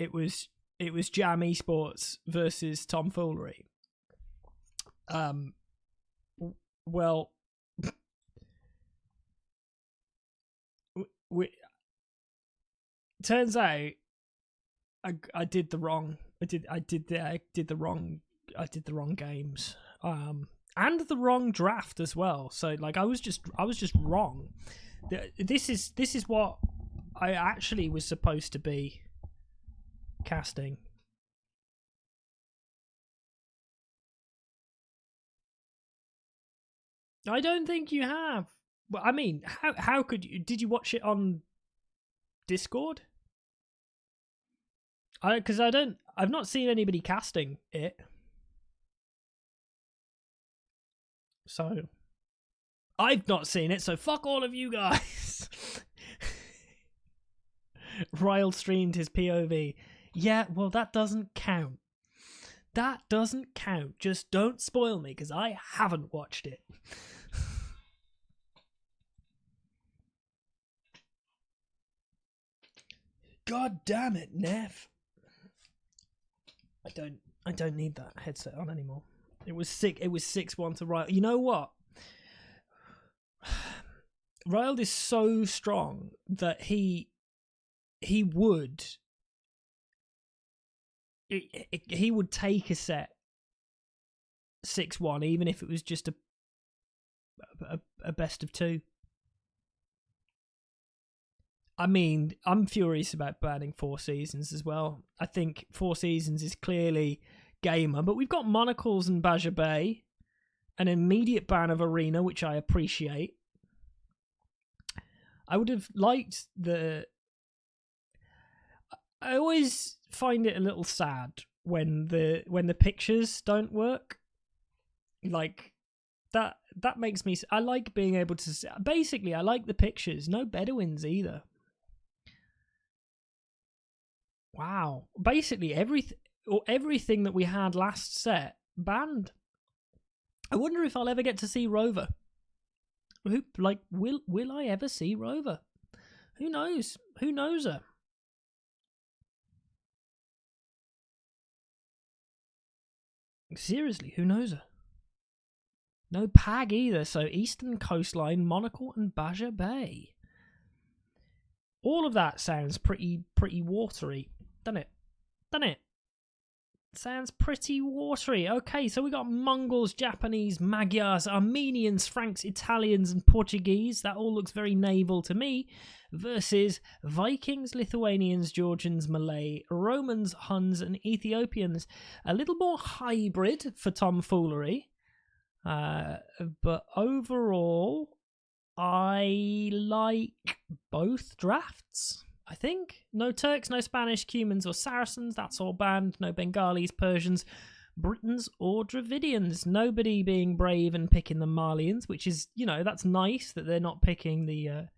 it was Jam eSports versus Tomfoolery. Well, turns out I did the wrong games, and the wrong draft as well. So like I was just wrong. This is what I actually was supposed to be casting. I don't think you have. Well, I mean, how could you? Did you watch it on Discord? Because I've not seen anybody casting it. So I've not seen it, so fuck all of you guys. Ryle streamed his POV. Yeah, well, that doesn't count. That doesn't count. Just don't spoil me, because I haven't watched it. God damn it, Neff. I don't need that headset on anymore. It was 6-1 to Ryle. You know what? Ryle is so strong that he would take a set 6-1, even if it was just a best of two. I mean, I'm furious about banning Four Seasons as well. I think Four Seasons is clearly gamer, but we've got Monocles and Badger Bay, an immediate ban of Arena, which I appreciate. I would have liked I always find it a little sad when the pictures don't work. Like that makes me. I like being able to. Basically, I like the pictures. No Bedouins either. Wow. Basically, everything that we had last set banned. I wonder if I'll ever get to see Rover. Will I ever see Rover? Who knows? Who knows her? Seriously, who knows her? No Pag either, so Eastern Coastline, Monocle and Badger Bay. All of that sounds pretty watery, doesn't it? Doesn't it? Sounds pretty watery. Okay, so we got Mongols, Japanese, Magyars, Armenians, Franks, Italians, and Portuguese. That all looks very naval to me. Versus Vikings, Lithuanians, Georgians, Malay, Romans, Huns, and Ethiopians. A little more hybrid for Tomfoolery. But overall, I like both drafts. I think no Turks, no Spanish, Cumans, or Saracens. That's all banned. No Bengalis, Persians, Britons, or Dravidians. Nobody being brave and picking the Malians, which is, that's nice that they're not picking the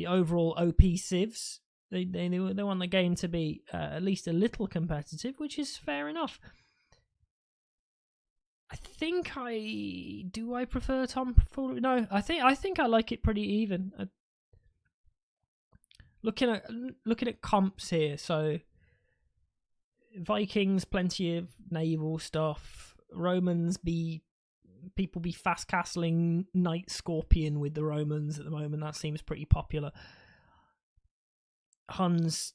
overall OP civs. They want the game to be at least a little competitive, which is fair enough. I prefer Tomfoolery? No, I think I like it pretty even. Looking at comps here, so Vikings, plenty of naval stuff. Romans, people be fast castling Knight Scorpion with the Romans at the moment. That seems pretty popular. Huns,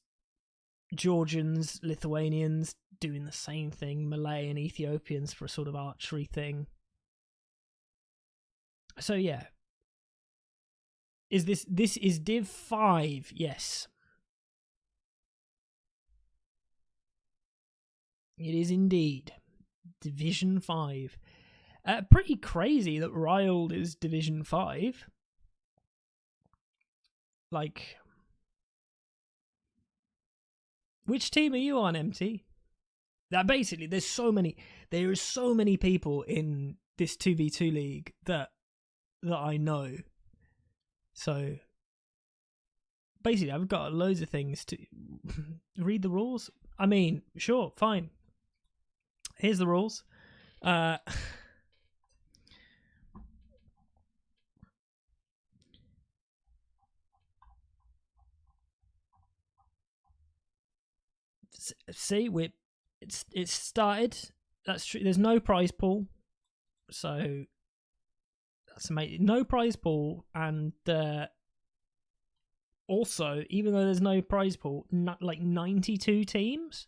Georgians, Lithuanians doing the same thing. Malay and Ethiopians for a sort of archery thing. So yeah. This is Div 5, yes. It is indeed. Division 5. Pretty crazy that Ryle is Division 5. Like, which team are you on, MT? That basically, there are so many people in this 2v2 league that I know. So basically, I've got loads of things to read the rules. I mean, sure, fine. Here's the rules. See, it's started. That's true. There's no prize pool, so that's amazing. No prize pool, and also, even though there's no prize pool, like 92 teams.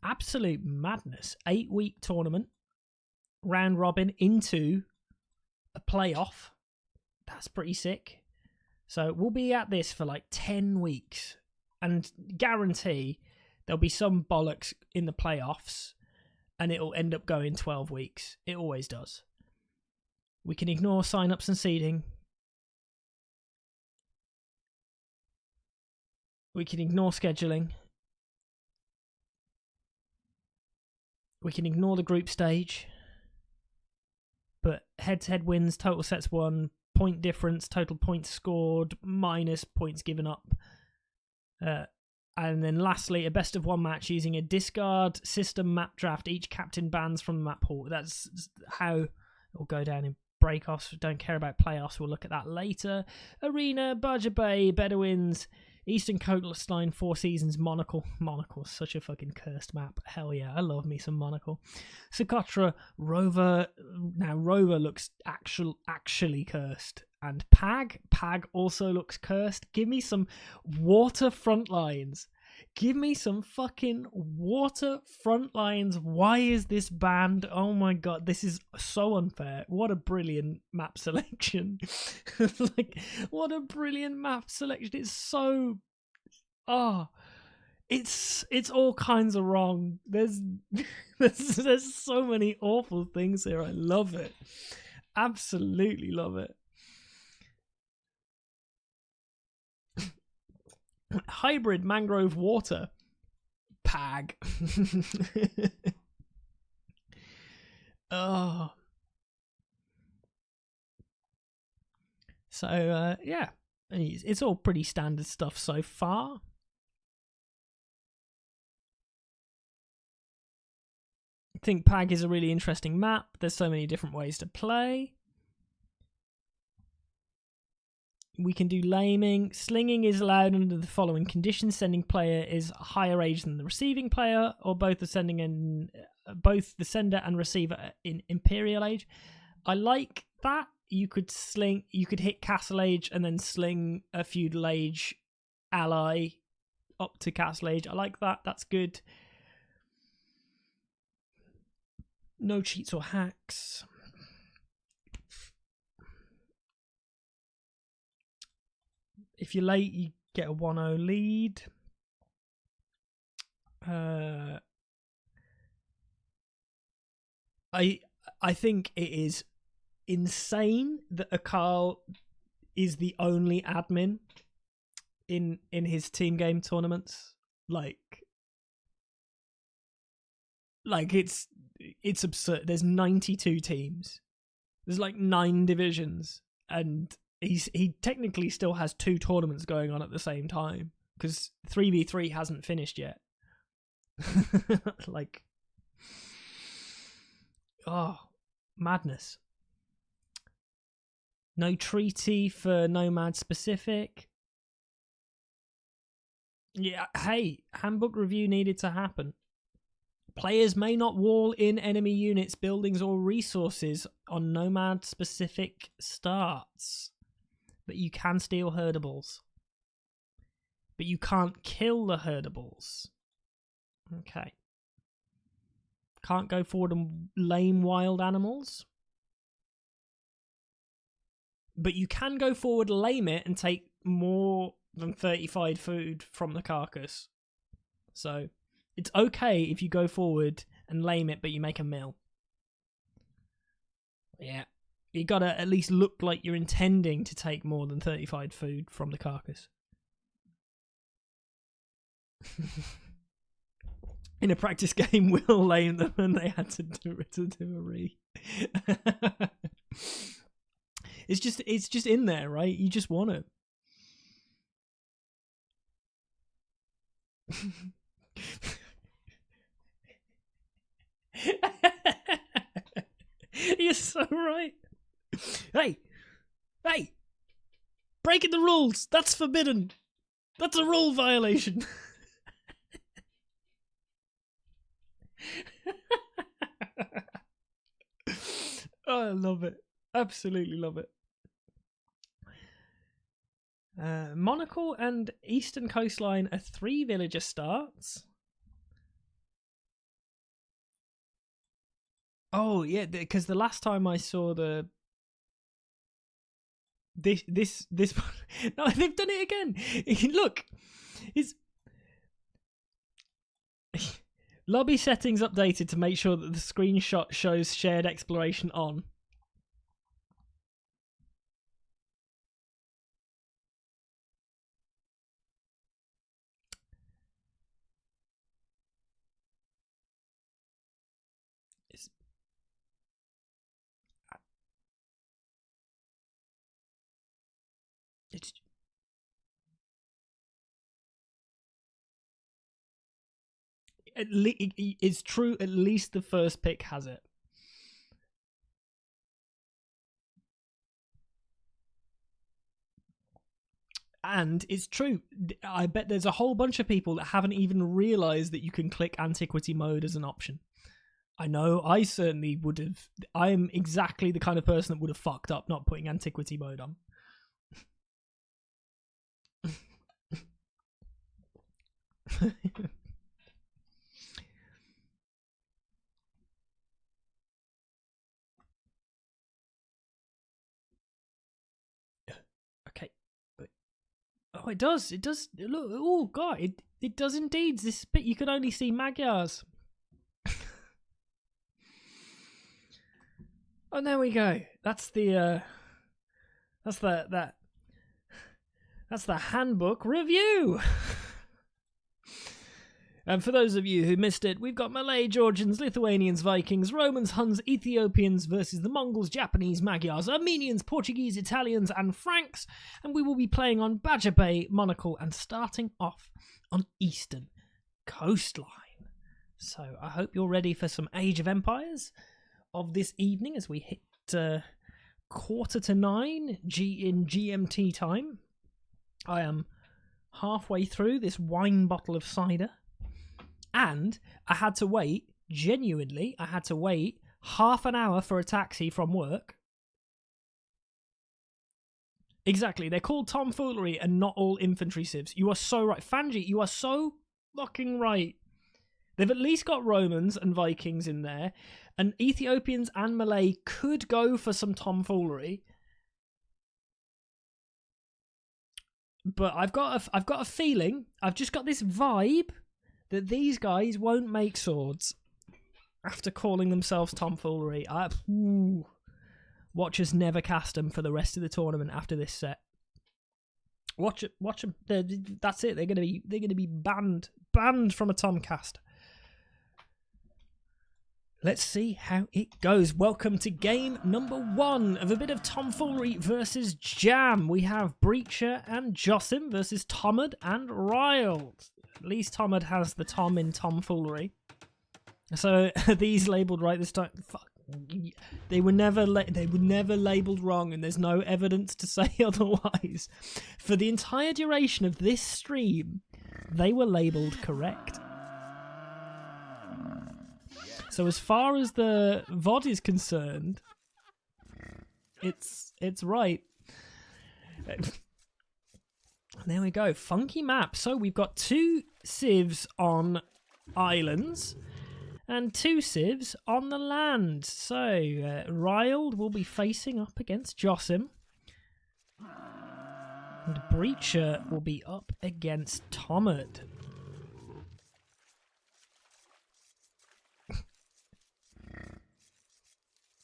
Absolute madness. 8-week tournament, round robin into a playoff. That's pretty sick. So we'll be at this for like 10 weeks, and guarantee there'll be some bollocks in the playoffs, and it'll end up going 12 weeks. It always does. We can ignore sign-ups and seeding. We can ignore scheduling. We can ignore the group stage. But head-to-head wins, total sets won, point difference, total points scored, minus points given up. And then lastly, a best of one match using a discard system map draft. Each captain bans from the map pool. That's how it'll go down in break-offs. Don't care about playoffs. We'll look at that later. Arena, Badger Bay, Bedouins, Eastern Coastline, Four Seasons, Monocle. Monocle's such a fucking cursed map. Hell yeah, I love me some Monocle. Socotra, Rover. Now, Rover looks actually cursed. And Pag also looks cursed. Give me some water front lines. Give me some fucking water front lines. Why is this banned? Oh my god, this is so unfair. What a brilliant map selection. Like, what a brilliant map selection. It's so... It's all kinds of wrong. There's so many awful things here. I love it. Absolutely love it. Hybrid mangrove water. Pag. Oh. So, yeah. It's all pretty standard stuff so far. I think Pag is a really interesting map. There's so many different ways to play. We can do laming. Slinging is allowed under the following conditions: sending player is higher age than the receiving player, or both the sender and receiver in imperial age. I like that. You could hit castle age and then sling a feudal age ally up to castle age. I like that. That's good. No cheats or hacks. If you're late, you get a 1-0 lead. I think it is insane that Akkal is the only admin in his team game tournaments. Like it's absurd. There's 92 teams. There's like 9 divisions, and he technically still has 2 tournaments going on at the same time because 3v3 hasn't finished yet. Like, oh, madness. No treaty for Nomad specific. Yeah, hey, handbook review needed to happen. Players may not wall in enemy units, buildings, or resources on Nomad specific starts. But you can steal herdables. But you can't kill the herdables. Okay. Can't go forward and lame wild animals. But you can go forward, lame it, and take more than 35 food from the carcass. So it's okay if you go forward and lame it, but you make a mill. Yeah. You gotta at least look like you're intending to take more than 35 food from the carcass. In a practice game, Will lame them and they had to do a re. It's just in there, right? You just want it. You're so right. Hey, breaking the rules. That's forbidden. That's a rule violation. Oh, I love it. Absolutely love it. Monocle and Eastern Coastline are 3 villager starts. Oh yeah, because the last time I saw this no, they've done it again. Look, it's lobby settings updated to make sure that the screenshot shows shared exploration on. It's true. At least the first pick has it. And it's true. I bet there's a whole bunch of people that haven't even realised that you can click antiquity mode as an option. I know I certainly would have. I am exactly the kind of person that would have fucked up not putting antiquity mode on. Okay. Oh, it does. It does. Look. Oh, God. It does indeed. This bit you can only see Magyars. Oh, there we go. That's the handbook review. And for those of you who missed it, we've got Malay, Georgians, Lithuanians, Vikings, Romans, Huns, Ethiopians versus the Mongols, Japanese, Magyars, Armenians, Portuguese, Italians, and Franks. And we will be playing on Badger Bay, Monocle, and starting off on Eastern Coastline. So I hope you're ready for some Age of Empires of this evening as we hit 9:15 in GMT time. I am halfway through this wine bottle of cider, and I had to wait, genuinely, I had to wait half an hour for a taxi from work. Exactly, they're called Tomfoolery and not all infantry civs. You are so right. Fanji, you are so fucking right. They've at least got Romans and Vikings in there, and Ethiopians and Malay could go for some tomfoolery. But I've got a feeling, I've just got this vibe that these guys won't make swords after calling themselves Tomfoolery. Watch us never cast them for the rest of the tournament after this set. Watch them. That's it. They're gonna be banned from a Tomcast. Let's see how it goes. Welcome to game number 1 of a bit of Tomfoolery versus Jam. We have Breacher and Jossim versus Tomad and Riled. At least Tomad has the Tom in Tomfoolery. So are these labelled right this time? Fuck. They were never labelled wrong, and there's no evidence to say otherwise. For the entire duration of this stream, they were labelled correct. So as far as the VOD is concerned, it's right. There we go. Funky map. So we've got 2 civs on islands and 2 civs on the land. So Riled will be facing up against Jossim, and Breacher will be up against Tomad.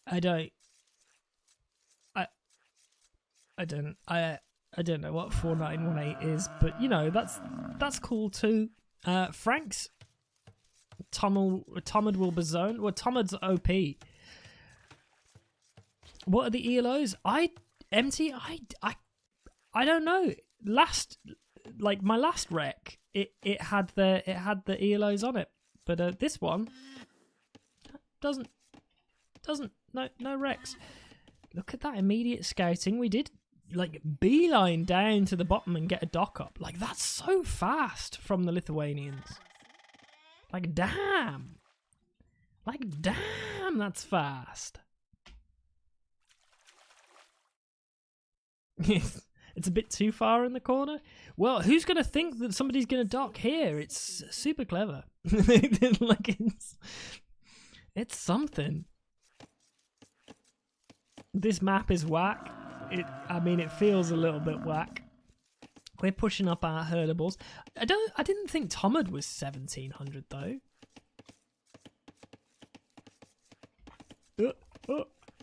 I don't know what 4918 is, but you know, that's cool too. Frank's Tomad will be zoned. Well, Tomad's OP. What are the ELOs? I don't know. My last rec, it had the ELOs on it, but this one doesn't. No recs. Look at that immediate scouting. We did beeline down to the bottom and get a dock up. That's so fast from the Lithuanians. Damn, that's fast. It's a bit too far in the corner. Well, who's going to think that somebody's going to dock here? It's super clever. Like it's something. This map is whack. I mean, it feels a little bit whack. We're pushing up our herdables. I didn't think Tomad was 1700 though.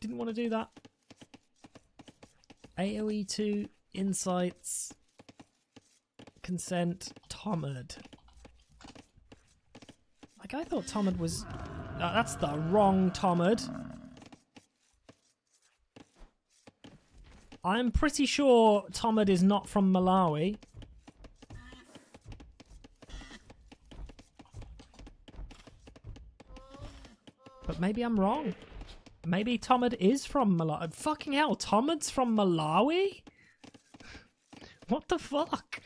Didn't want to do that. AoE 2 insights. Consent. Tomad. Like I thought Tomad was. That's the wrong Tomad. I'm pretty sure Tomad is not from Malawi. But maybe I'm wrong. Maybe Tomad is from Malawi. Fucking hell, Tomad's from Malawi? What the fuck?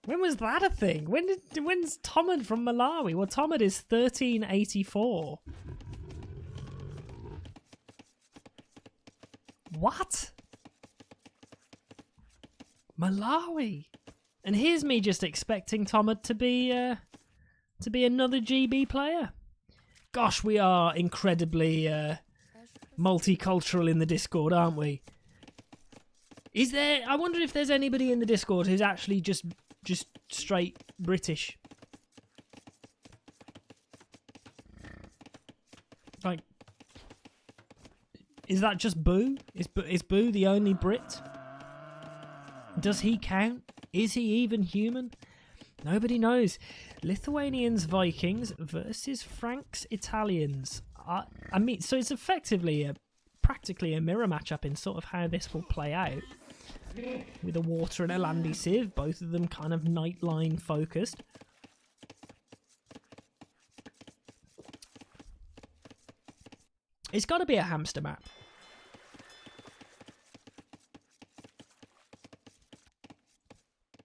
When was that a thing? When's Tomad from Malawi? Well, Tomad is 1384. What? Malawi? And here's me just expecting Tomad to be another GB player. Gosh, we are incredibly multicultural in the Discord, aren't we? Is there? I wonder if there's anybody in the Discord who's actually just straight British. Like, is that just Boo? Is Boo the only Brit? Does he count? Is he even human? Nobody knows. Lithuanians Vikings versus Franks Italians. I mean, so it's effectively practically a mirror matchup in sort of how this will play out. With a water and a landy sieve, both of them kind of nightline focused. It's got to be a hamster map.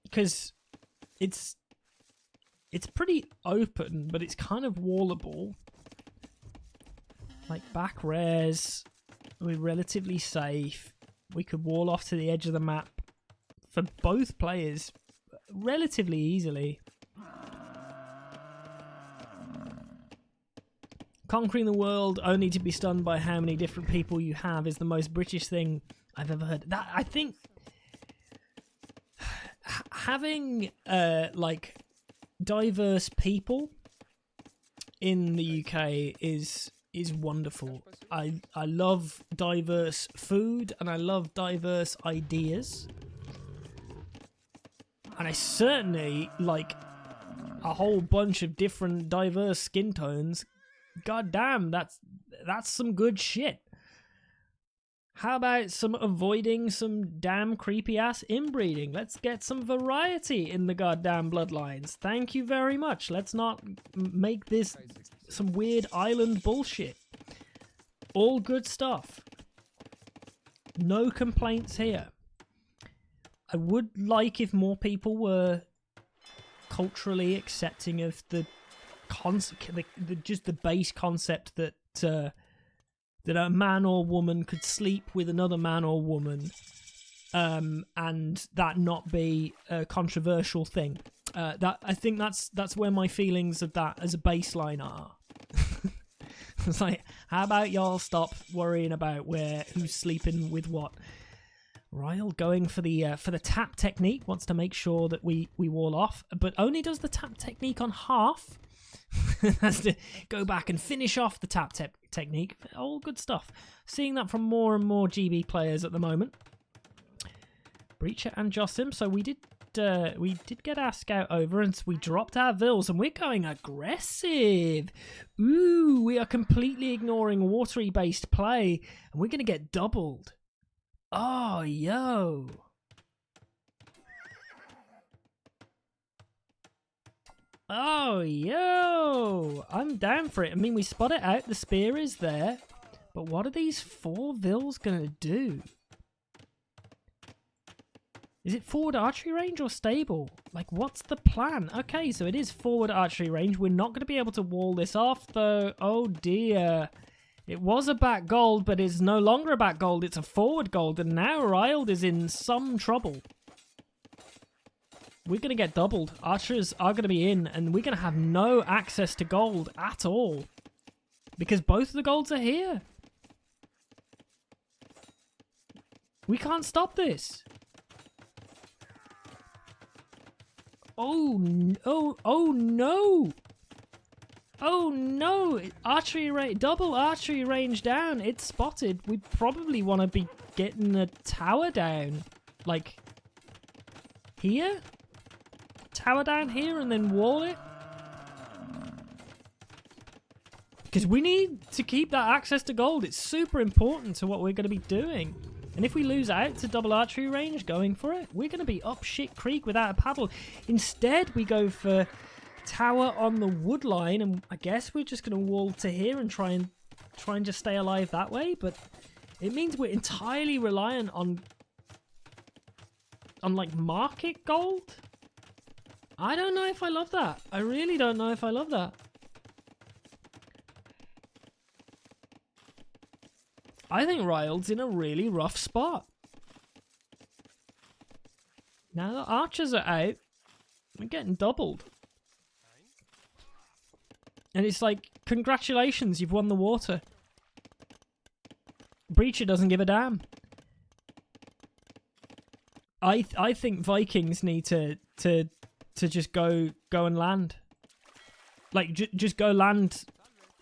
Because it's pretty open, but it's kind of wallable. Like back rares, we're relatively safe. We could wall off to the edge of the map for both players relatively easily. Conquering the world only to be stunned by how many different people you have is the most British thing I've ever heard. That I think having like diverse people in the UK is wonderful. I love diverse food and I love diverse ideas. And I certainly like a whole bunch of different diverse skin tones. God damn, that's some good shit. How about some avoiding some damn creepy ass inbreeding? Let's get some variety in the goddamn bloodlines. Thank you very much. Let's not make this some weird island bullshit. All good stuff. No complaints here. I would like if more people were culturally accepting of the just the base concept that that a man or woman could sleep with another man or woman, and that not be a controversial thing. That I think that's where my feelings of that as a baseline are. It's like, how about y'all stop worrying about who's sleeping with what? Ryle going for the tap technique, wants to make sure that we wall off, but only does the tap technique on half. Has to go back and finish off the tap technique. All good stuff. Seeing that from more and more GB players at the moment. Breacher and Josim. So we did get our scout over and we dropped our vills and we're going aggressive. Ooh, we are completely ignoring watery based play and we're going to get doubled. Oh, yo. Oh, yo. I'm down for it. I mean, we spot it out. The spear is there. But what are these 4 vills going to do? Is it forward archery range or stable? Like, what's the plan? Okay, so it is forward archery range. We're not going to be able to wall this off, though. Oh, dear. It was a back gold, but it's no longer a back gold. It's a forward gold, and now Ryled is in some trouble. We're going to get doubled. Archers are going to be in, and we're going to have no access to gold at all. Because both of the golds are here. We can't stop this. Oh, no. Oh, no. Oh, no. Double archery range down. It's spotted. We probably want to be getting a tower down. Like, here? Tower down here and then wall it? Because we need to keep that access to gold. It's super important to what we're going to be doing. And if we lose out to double archery range going for it, we're going to be up shit creek without a paddle. Instead, we go for tower on the wood line, and I guess we're just going to wall to here and try and just stay alive that way. But it means we're entirely reliant on like market gold. I don't know if I love that. I really don't know if I love that. I think Ryld's in a really rough spot. Now the archers are out, we're getting doubled. And it's like, congratulations, you've won the water. Breacher doesn't give a damn. I think Vikings need to just go and land. Like, just go land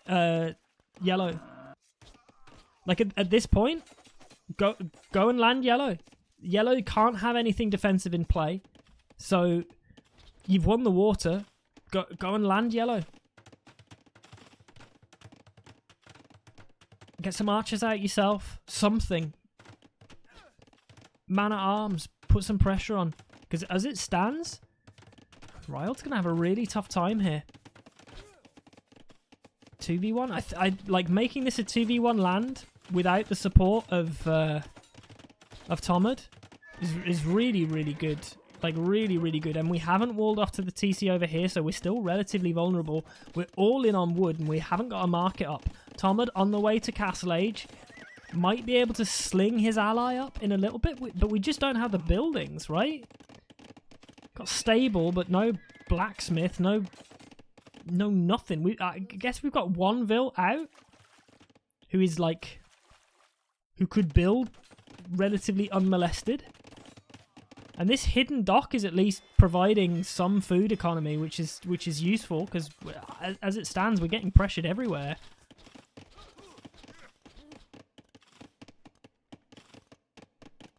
yellow. Like, at this point, go and land yellow. Yellow can't have anything defensive in play. So, you've won the water. Go and land yellow. Get some archers out yourself. Something. Man at arms. Put some pressure on. Because as it stands, Ryld's going to have a really tough time here. 2v1. I like making this a 2v1 land without the support of Tomad is really, really good. Like, really, really good. And we haven't walled off to the TC over here, so we're still relatively vulnerable. We're all in on wood, and we haven't got a market up. Tomad on the way to Castle Age. Might be able to sling his ally up in a little bit, but we just don't have the buildings, right? Got stable, but no blacksmith, no nothing. I guess we've got one Vil out, who is like, who could build relatively unmolested. And this hidden dock is at least providing some food economy, which is useful, because as it stands, we're getting pressured everywhere.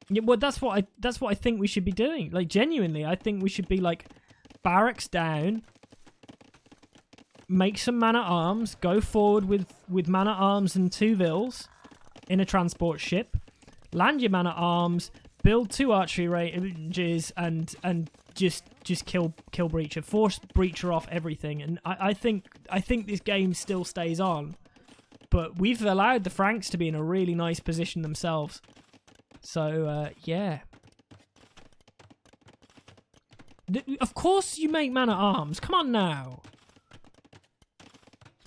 Yeah, well, that's what I think we should be doing. Like, genuinely, I think we should be like, barracks down, make some man-at-arms, go forward with man-at-arms and 2 Vils in a transport ship, land your man-at-arms, build 2 archery ranges, and just kill Breacher, force Breacher off everything. And I think this game still stays on, but we've allowed the Franks to be in a really nice position themselves. So yeah. Of course you make man-at-arms. Come on now.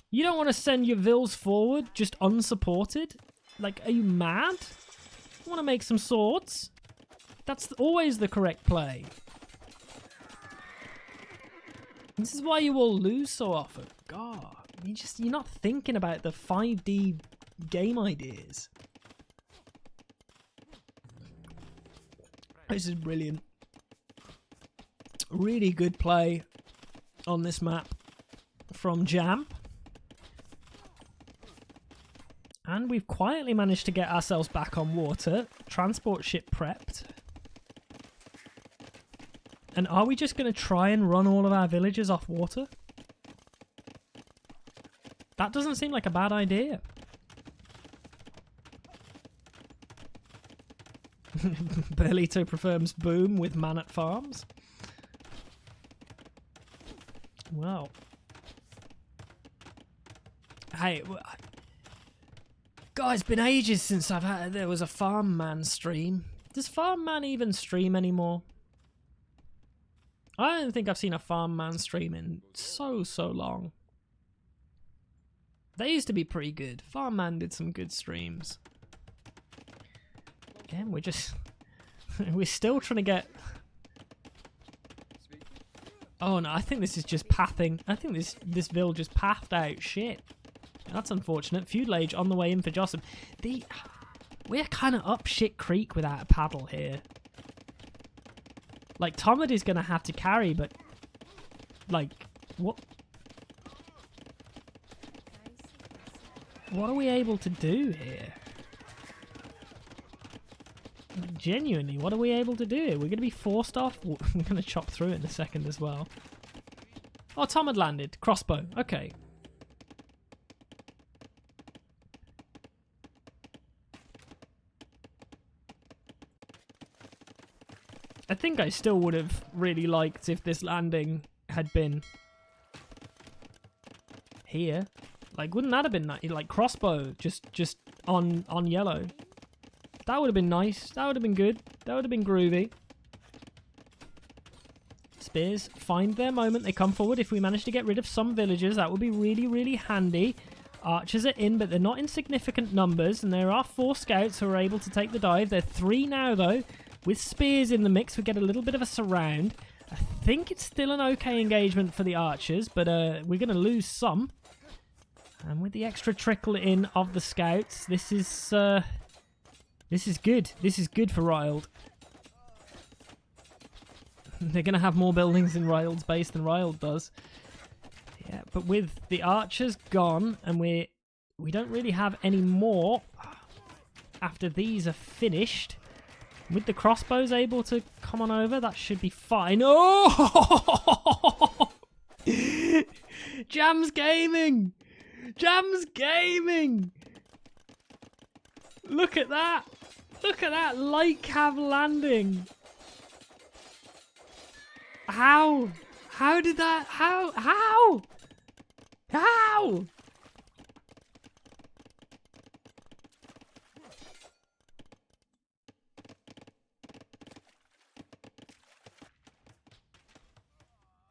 You don't want to send your Vils forward just unsupported? Like, are you mad? You want to make some swords? That's always the correct play. This is why you all lose so often. God, you're not thinking about the 5D game ideas. This is brilliant. Really good play on this map from Jam. And we've quietly managed to get ourselves back on water. Transport ship prepped. And are we just going to try and run all of our villagers off water? That doesn't seem like a bad idea. Berlito prefers boom with man at farms. Wow. Hey, God, it's been ages since there was a farm man stream. Does farm man even stream anymore? I don't think I've seen a farm man stream in so long. They used to be pretty good. Farmman did some good streams. Again, we're just... we're still trying to get... Oh no, I think this is just pathing. I think this Vil just pathed out shit. That's unfortunate. Feudal Age on the way in for Jossum. We're kind of up shit creek without a paddle here. Like, Tomad is going to have to carry, but... Like, what... What are we able to do here? Genuinely, what are we able to do here? We're going to be forced off. We're going to chop through it in a second as well. Oh, Tom had landed. Crossbow. Okay. I think I still would have really liked if this landing had been here. Like, wouldn't that have been nice? Like, crossbow just on yellow. That would have been nice. That would have been good. That would have been groovy. Spears find their moment. They come forward. If we manage to get rid of some villagers, that would be really, really handy. Archers are in, but they're not in significant numbers. And there are 4 scouts who are able to take the dive. They're 3 now, though. With spears in the mix, we get a little bit of a surround. I think it's still an okay engagement for the archers, but we're going to lose some. And with the extra trickle in of the scouts, this is good. This is good for Riled. They're going to have more buildings in Ryld's base than Ryled does. Yeah, but with the archers gone, and we don't really have any more after these are finished. With the crossbows able to come on over, that should be fine. Oh! Jams Gaming! Jams Gaming! Look at that! Look at that light cav landing! How? How did that? How? How? How?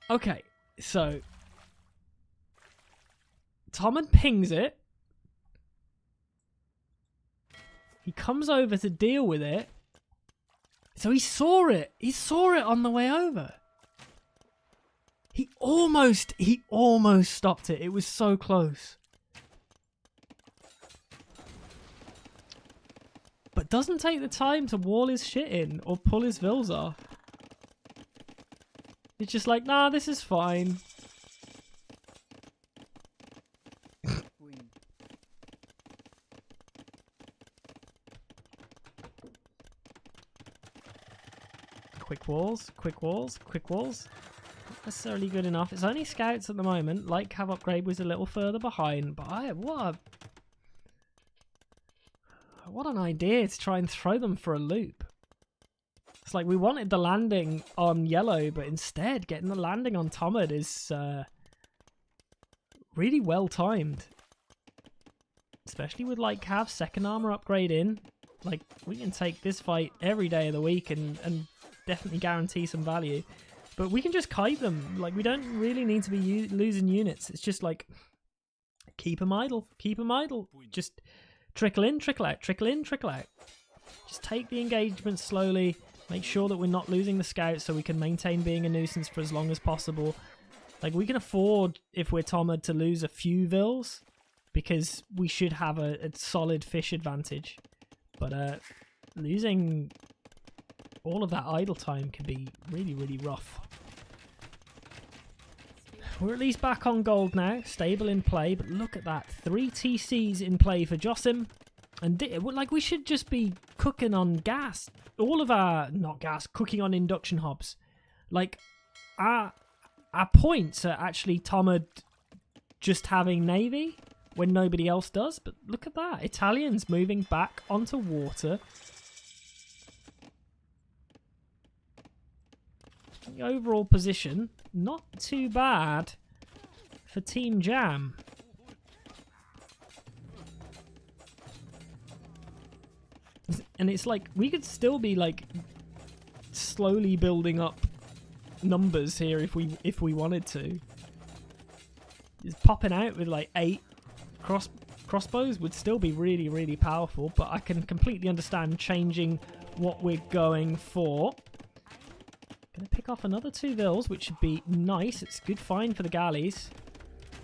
Okay, so Tomad pings it. He comes over to deal with it. So he saw it. He saw it on the way over. He almost stopped it. It was so close. But doesn't take the time to wall his shit in or pull his vills off. It's just like, nah, this is fine. Quick walls, quick walls, quick walls. Not necessarily good enough. It's only scouts at the moment. Like Cav upgrade was a little further behind, but what an idea to try and throw them for a loop. It's like we wanted the landing on yellow, but instead getting the landing on Tomad is really well timed. Especially with like Cav's second armor upgrade in. Like, we can take this fight every day of the week and definitely guarantee some value. But we can just kite them. Like, we don't really need to be losing units. It's just like, keep them idle. Keep them idle. Just trickle in, trickle out, trickle in, trickle out. Just take the engagement slowly. Make sure that we're not losing the scouts so we can maintain being a nuisance for as long as possible. Like, we can afford, if we're Tomad, to lose a few vills, because we should have a solid fish advantage. But losing all of that idle time can be really, really rough. We're at least back on gold now, stable in play, but look at that. 3 TCs in play for Jossum. And like, we should just be cooking on gas. All of our, not gas, cooking on induction hobs. Like, our points are actually Tomad just having navy when nobody else does. But look at that. Italians moving back onto water. The overall position, not too bad for Team Jam. And it's like, we could still be like slowly building up numbers here if we wanted to. Just popping out with like 8 crossbows would still be really, really powerful, but I can completely understand changing what we're going for. Gonna pick off another 2 vills, which should be nice. It's good find for the galleys.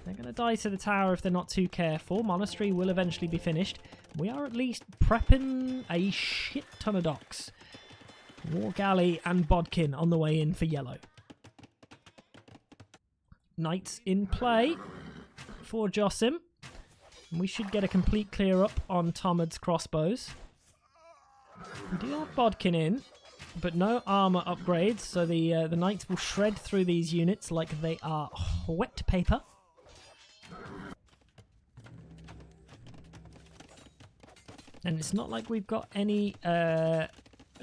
They're gonna die to the tower if they're not too careful. Monastery will eventually be finished. We are at least prepping a shit ton of docks. War galley and bodkin on the way in for yellow. Knights in play for Josim. We should get a complete clear up on Tomod's crossbows. We do have bodkin in, but no armor upgrades, so the knights will shred through these units like they are wet paper. And it's not like we've got any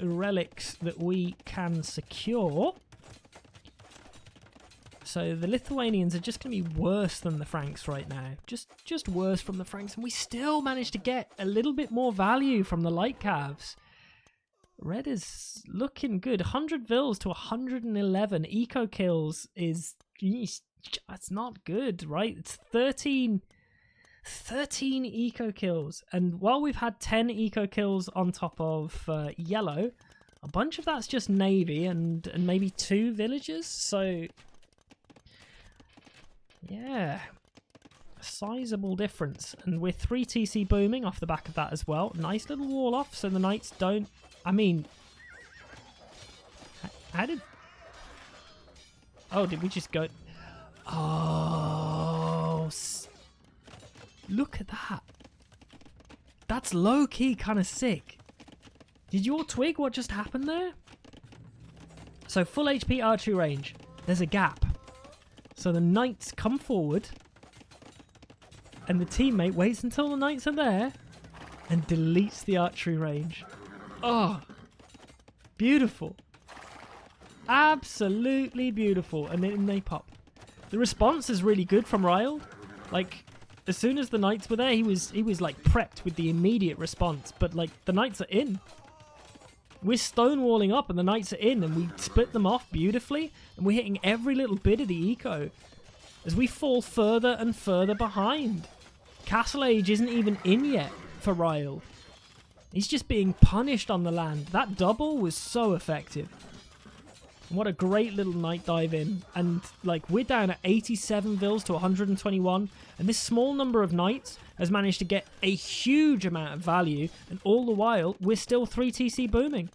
relics that we can secure. So the Lithuanians are just going to be worse than the Franks right now. Just worse from the Franks. And we still managed to get a little bit more value from the light calves. Red is looking good. 100 vills to 111. Eco kills is... That's not good, right? It's 13 eco kills. And while we've had 10 eco kills on top of yellow, a bunch of that's just navy and maybe 2 villagers. So... yeah, a sizable difference. And we're 3 TC booming off the back of that as well. Nice little wall off so the knights don't... I mean... how did... oh, did we just go... oh... look at that. That's low-key kind of sick. Did you all twig what just happened there? So full HP archery range. There's a gap. So the knights come forward, and the teammate waits until the knights are there, and deletes the archery range. Oh, beautiful. Absolutely beautiful. And then they pop. The response is really good from Ryle. Like, as soon as the knights were there, he was like prepped with the immediate response. But like, the knights are in. We're stonewalling up and the knights are in, and we split them off beautifully, and we're hitting every little bit of the eco as we fall further and further behind. Castle Age isn't even in yet for Ryle. He's just being punished on the land. That double was so effective. And what a great little knight dive in. And like, we're down at 87 vills to 121, and this small number of knights has managed to get a huge amount of value, and all the while we're still 3 TC booming.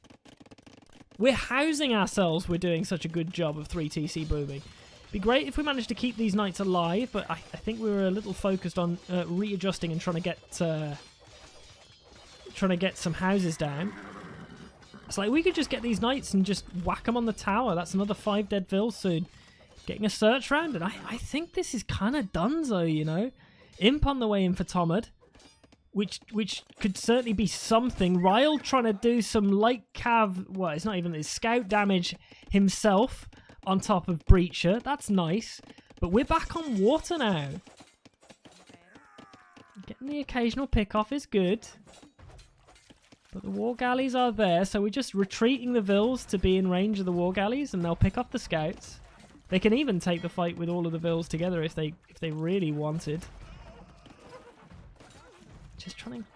We're housing ourselves. We're doing such a good job of 3 TC booming. Be great if we managed to keep these knights alive, but I think we were a little focused on readjusting and trying to get some houses down. It's like we could just get these knights and just whack them on the tower. That's another 5 dead vills soon. Getting a search round, and I think this is kind of donezo, you know. Imp on the way in for Tomod, which could certainly be something. Ryle trying to do some light cav, well, it's not even his scout damage himself on top of Breacher. That's nice, but we're back on water now. Getting the occasional pick off is good, but the war galleys are there, so we're just retreating the vills to be in range of the war galleys, and they'll pick off the scouts. They can even take the fight with all of the vills together if they really wanted. Just trying to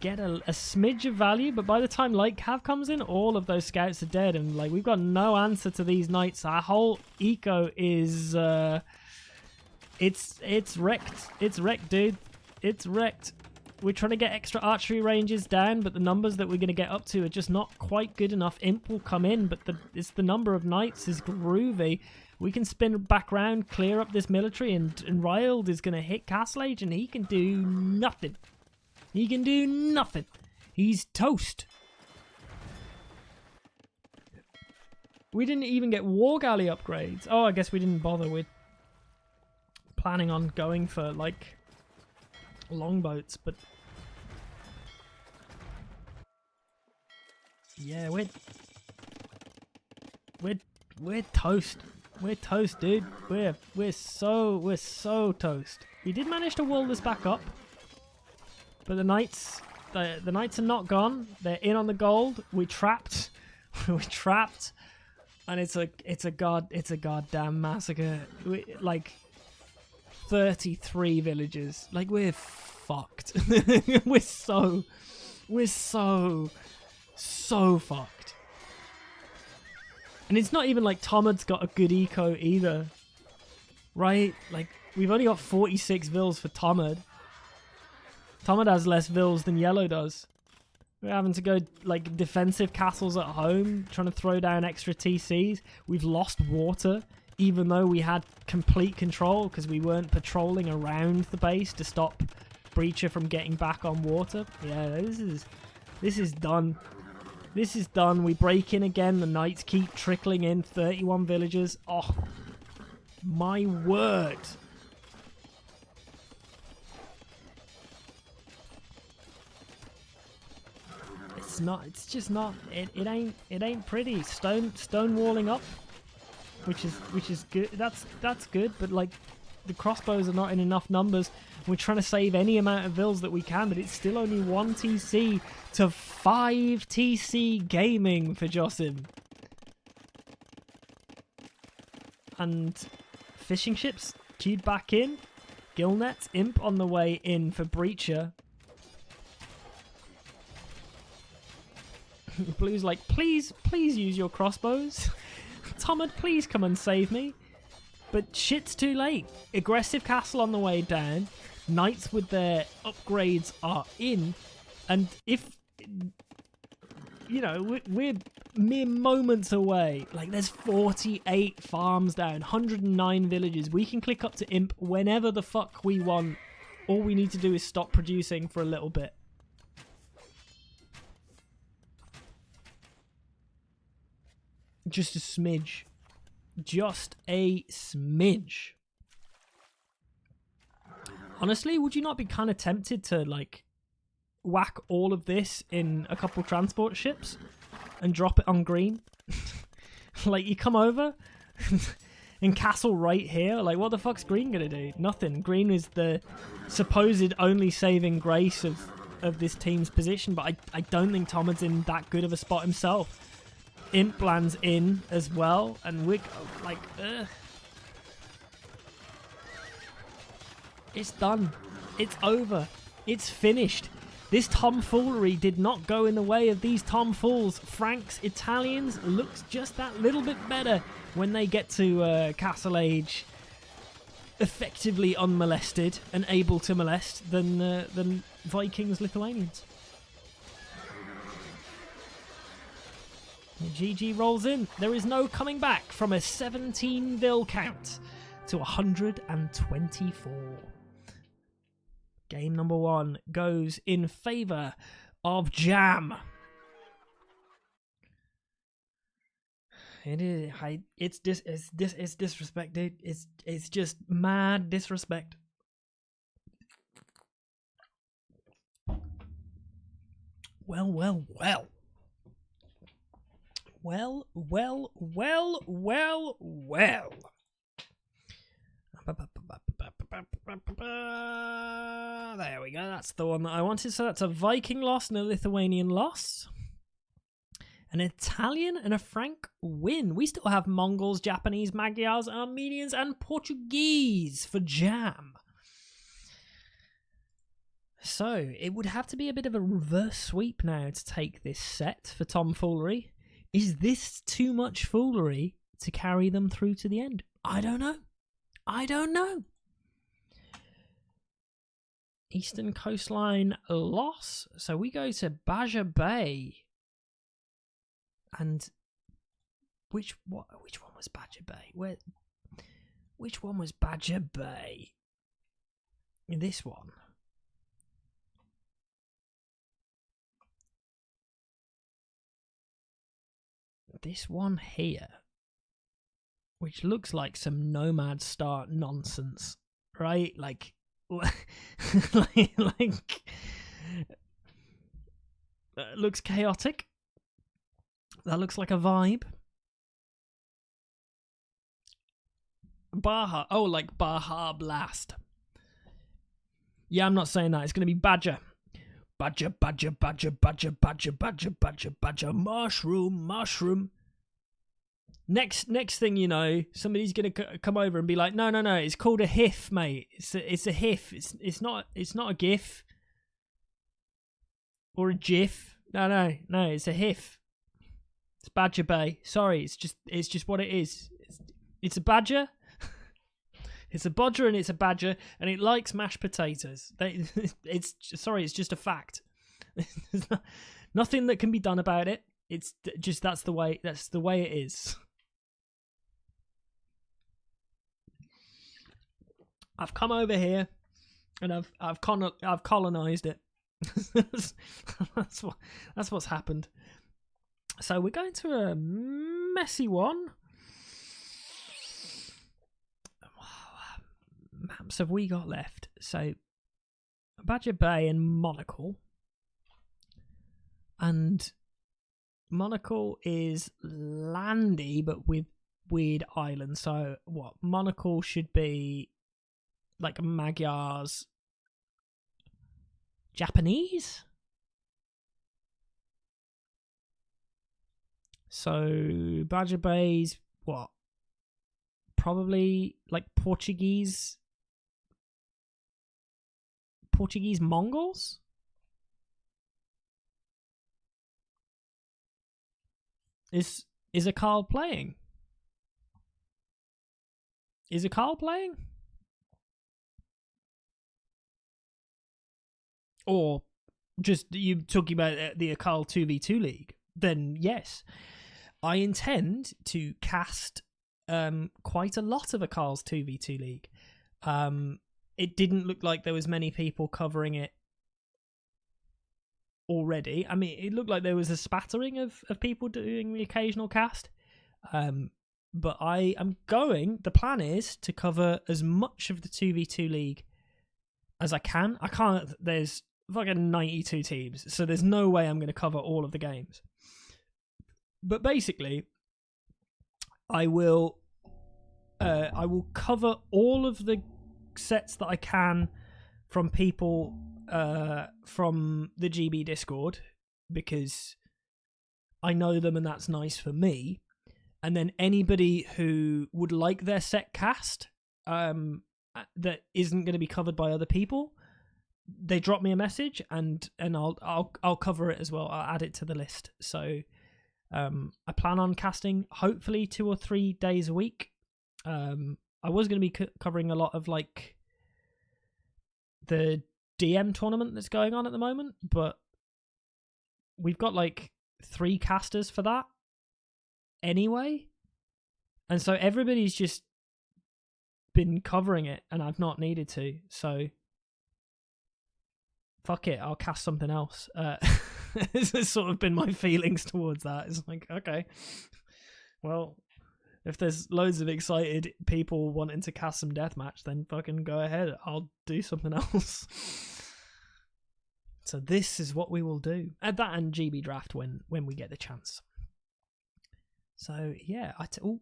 get a smidge of value, but by the time light cav comes in, all of those scouts are dead, and like, we've got no answer to these knights. Our whole eco is it's wrecked. It's wrecked, dude. It's wrecked. We're trying to get extra archery ranges down, but the numbers that we're going to get up to are just not quite good enough. Imp will come in, but it's the number of knights is groovy. We can spin back round, clear up this military, and Ryle is going to hit Castle Age, and he can do nothing. He can do nothing. He's toast. We didn't even get war galley upgrades. Oh, I guess we didn't bother. We're planning on going for, like, longboats, but... yeah, we're toast. We're toast, dude. We're so toast. We did manage to wall this back up, but the knights are not gone. They're in on the gold. We trapped. We trapped, and it's a goddamn massacre. Like 33 villagers. Like, we're fucked. we're so fucked. And it's not even like Tomod's got a good eco either. Right? Like, we've only got 46 vills for Tomod. Tomod has less vills than Yellow does. We're having to go, like, defensive castles at home, trying to throw down extra TCs. We've lost water, even though we had complete control, because we weren't patrolling around the base to stop Breacher from getting back on water. Yeah, this is done. This is done. We break in again. The knights keep trickling in. 31 villagers. Oh, my word. It's just not. It ain't pretty. Stone walling up, which is good. That's good. But like, the crossbows are not in enough numbers. We're trying to save any amount of vills that we can, but it's still only 1 TC to 5 TC gaming for Josim. And fishing ships queued back in. Gillnet, Imp on the way in for Breacher. Blue's like, please use your crossbows. Tomod, please come and save me. But shit's too late. Aggressive castle on the way down. Knights with their upgrades are in. And if, you know, we're mere moments away. Like, there's 48 farms down, 109 villages. We can click up to Imp whenever the fuck we want. All we need to do is stop producing for a little bit. Just a smidge. Just a smidge. Honestly, would you not be kind of tempted to, like, whack all of this in a couple transport ships and drop it on green? Like, you come over and castle right here. Like, what the fuck's green gonna do? Nothing. Green is the supposed only saving grace of this team's position, but I don't think Tomod's in that good of a spot himself. Imp lands in as well, and we're like, ugh. It's done. It's over. It's finished. This tomfoolery did not go in the way of these tomfools. Franks, Italians looks just that little bit better when they get to Castle Age, effectively unmolested and able to molest than Vikings, Lithuanians. GG rolls in. There is no coming back from a 17 vill count to 124. Game number 1 goes in favour of Jam. It is. It's disrespect, dude. It's just mad disrespect. Well. There we go. That's the one that I wanted. So that's a Viking loss and a Lithuanian loss. An Italian and a Frank win. We still have Mongols, Japanese, Magyars, Armenians, and Portuguese for Jam. So it would have to be a bit of a reverse sweep now to take this set for Tomfoolery. Is this too much foolery to carry them through to the end? I don't know. Eastern Coastline loss. So we go to Baja Bay. And which one was Badger Bay? Which one was Badger Bay? This one. This one here, which looks like some Nomad Start nonsense, right? like looks chaotic. That looks like a vibe. Baja. Oh, like Baja Blast. Yeah, I'm not saying that. It's going to be Badger. Badger. Mushroom. Next thing you know, somebody's gonna come over and be like, no, it's called a HIF, mate. It's a HIF. It's not a GIF or a GIF. No, it's a HIF. It's Badger Bay. Sorry, it's just what it is. It's a badger. It's a bodger and it's a badger, and it likes mashed potatoes. It's just a fact. There's nothing that can be done about it. It's just that's the way it is. I've come over here and I've colonized it. that's what's happened. So we're going to a messy one. Maps have we got left? So Badger Bay and Monocle. And Monocle is landy but with weird islands. So what? Monocle should be like Magyar's Japanese? So Badger Bay's what? Probably like Portuguese Mongols? Is Akkal playing? Is Akkal playing? Or just you talking about the Akkal 2v2 league? Then yes. I intend to cast quite a lot of Akkal's 2v2 league. It didn't look like there was many people covering it already. I mean, it looked like there was a spattering of people doing the occasional cast. But the plan is to cover as much of the 2v2 league as I can. I can't, there's fucking 92 teams, so there's no way I'm going to cover all of the games. But basically, I will cover all of the sets that I can from people from the GB Discord, because I know them and that's nice for me. And then anybody who would like their set cast that isn't going to be covered by other people, they drop me a message and I'll cover it as well. I'll add it to the list. So I plan on casting hopefully 2 or 3 days a week. I was going to be covering a lot of like the DM tournament that's going on at the moment, but we've got like 3 casters for that anyway, and so everybody's just been covering it and I've not needed to, so fuck it, I'll cast something else. This has sort of been my feelings towards that. It's like, okay, well, if there's loads of excited people wanting to cast some deathmatch, then fucking go ahead. I'll do something else. So this is what we will do. At that and GB draft when we get the chance. So yeah, I tell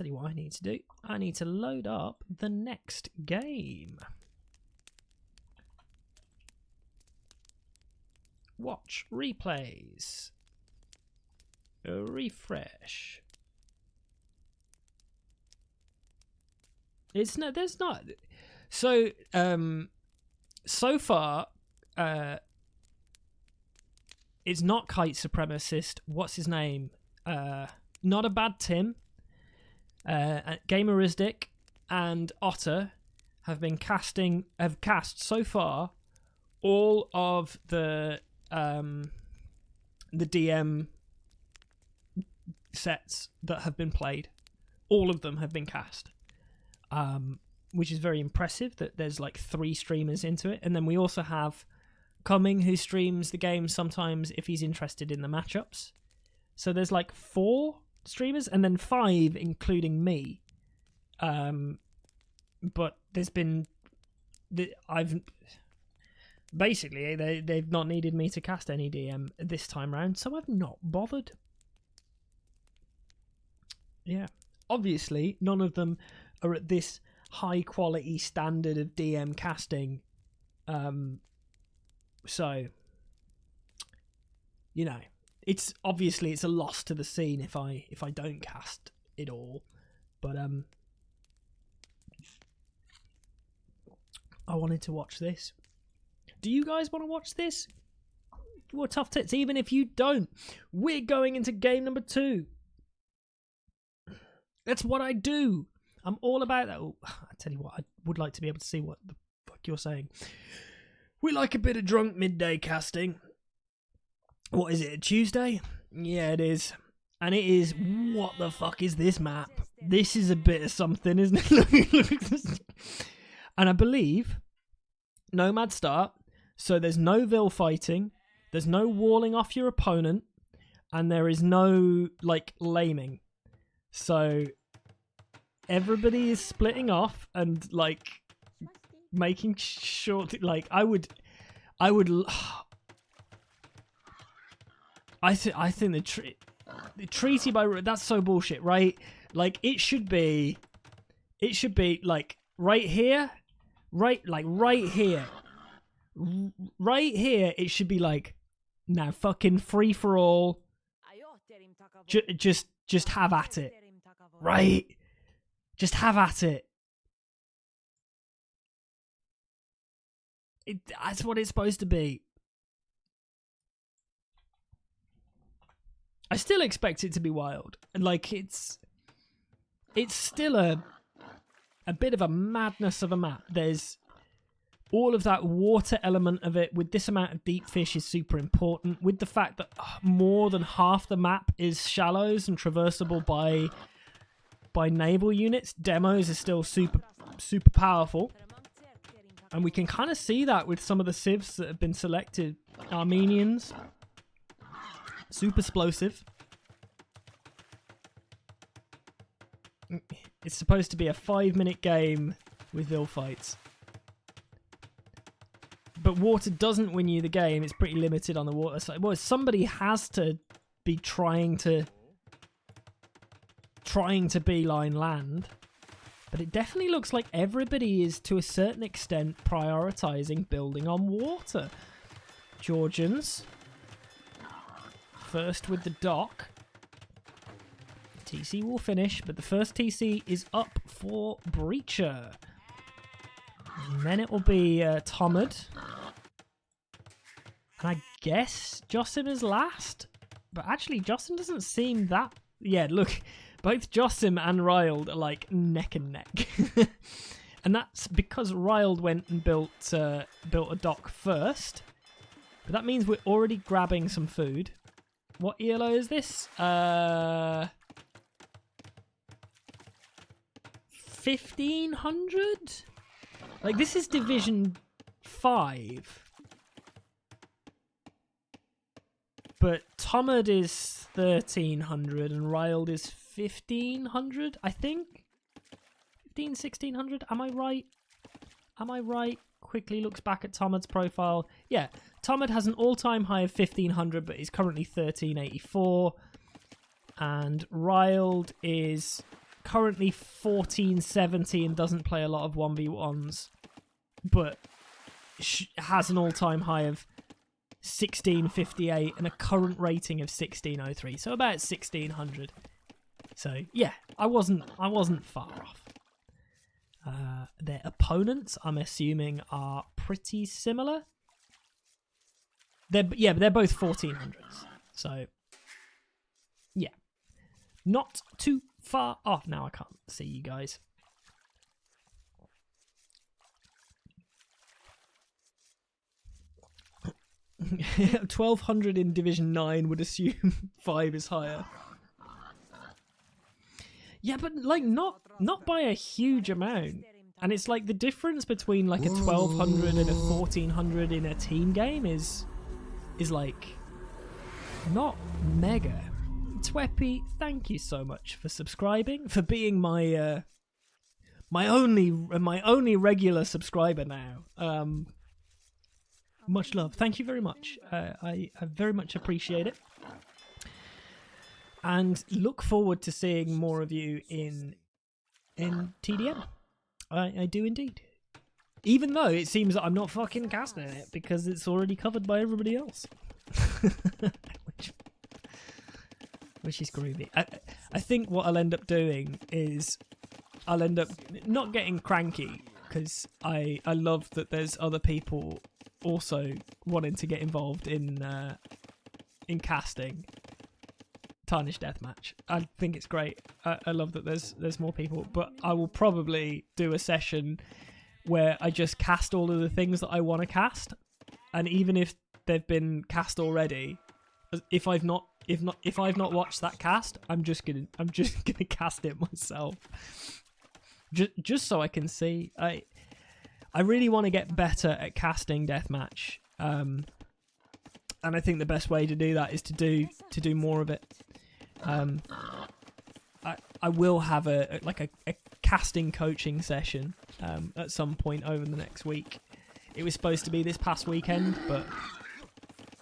you what I need to do. I need to load up the next game. Watch replays. Refresh. There's not. So so far, it's not Kite Supremacist. What's his name? Not a Bad Tim. Gameristic and Otter have cast so far all of the DM sets that have been played. All of them have been cast. Which is very impressive that there's like 3 streamers into it. And then we also have Cumming, who streams the game sometimes if he's interested in the matchups. So there's like 4 streamers and then 5 including me. But there's been... Basically, they've not needed me to cast any DM this time round, so I've not bothered. Yeah. Obviously, none of them are at this high quality standard of DM casting. So, you know, it's a loss to the scene if I don't cast it all. But I wanted to watch this. Do you guys want to watch this? Well, tough tits. Even if you don't, we're going into game number 2. That's what I do. I'm all about that. Oh, I tell you what, I would like to be able to see what the fuck you're saying. We like a bit of drunk midday casting. What is it, a Tuesday? Yeah, it is. And it is, what the fuck is this map? This is a bit of something, isn't it? And I believe, Nomad start, so there's no Vil fighting, there's no walling off your opponent, and there is no, like, laming. So, everybody is splitting off and, like, making sure, like, I think the treaty by, that's so bullshit, right? Like, it should be like right here, right here, it should be like, now fucking free for all, just have at it, right? Just have at it. That's what it's supposed to be. I still expect it to be wild. Like, it's still a bit of a madness of a map. There's all of that water element of it. With this amount of deep fish is super important. With the fact that more than half the map is shallows and traversable by naval units, demos is still super powerful. And we can kind of see that with some of the civs that have been selected. Armenians. Super explosive. It's supposed to be a 5-minute game with Vil fights. But water doesn't win you the game. It's pretty limited on the water side. Well, somebody has to be trying to beeline land. But it definitely looks like everybody is, to a certain extent, prioritizing building on water. Georgians. First with the dock. TC will finish, but the first TC is up for Breacher. And then it will be Tomad. And I guess Josim is last. But actually, Josim doesn't seem that... Yeah, look, both Josim and Riled are like neck and neck. And that's because Riled went and built a dock first. But that means we're already grabbing some food. What ELO is this? 1500? Like, this is Division 5. But Tomad is 1300 and Riled is 1500, I think? 1600? Am I right? Am I right? Quickly looks back at Tomad's profile. Yeah, Tomad has an all-time high of 1500, but is currently 1384. And Riled is currently 1470 and doesn't play a lot of 1v1s, but has an all-time high of 1658 and a current rating of 1603, so about 1600. So yeah, I wasn't far off. Their opponents, I'm assuming, are pretty similar. They're both 1400s. So yeah, not too far off. Now I can't see you guys. $1,200 in Division 9 would assume 5 is higher. Yeah, but like not by a huge amount. And it's like the difference between like a 1,200 and a 1,400 in a team game is like not mega. Tweppy, thank you so much for subscribing, for being my my only regular subscriber now. Much love. Thank you very much. I very much appreciate it. And look forward to seeing more of you in TDM. I do indeed. Even though it seems that I'm not fucking casting it because it's already covered by everybody else. Which is groovy. I think what I'll end up doing is I'll end up not getting cranky, because I love that there's other people also wanting to get involved in casting Tarnished Deathmatch. I think it's great. I love that there's more people, but I will probably do a session where I just cast all of the things that I want to cast, and even if they've been cast already, if I've not watched that cast, I'm just gonna cast it myself, just so I can see. I really want to get better at casting deathmatch, and I think the best way to do that is to do more of it. I will have a casting coaching session at some point over the next week. It was supposed to be this past weekend, but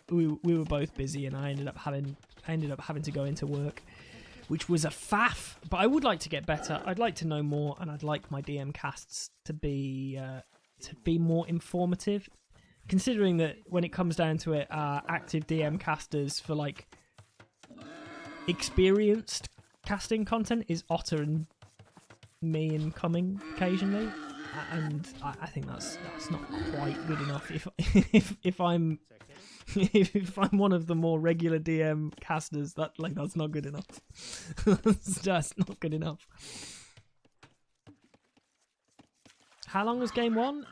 we were both busy, and I ended up having to go into work, which was a faff. But I would like to get better. I'd like to know more, and I'd like my DM casts to be more informative. Considering that when it comes down to it, our active DM casters for like experienced casting content is Otter and me incoming occasionally, and I think that's not quite good enough. If I'm one of the more regular DM casters, that's not good enough. That's just not good enough. How long was game one?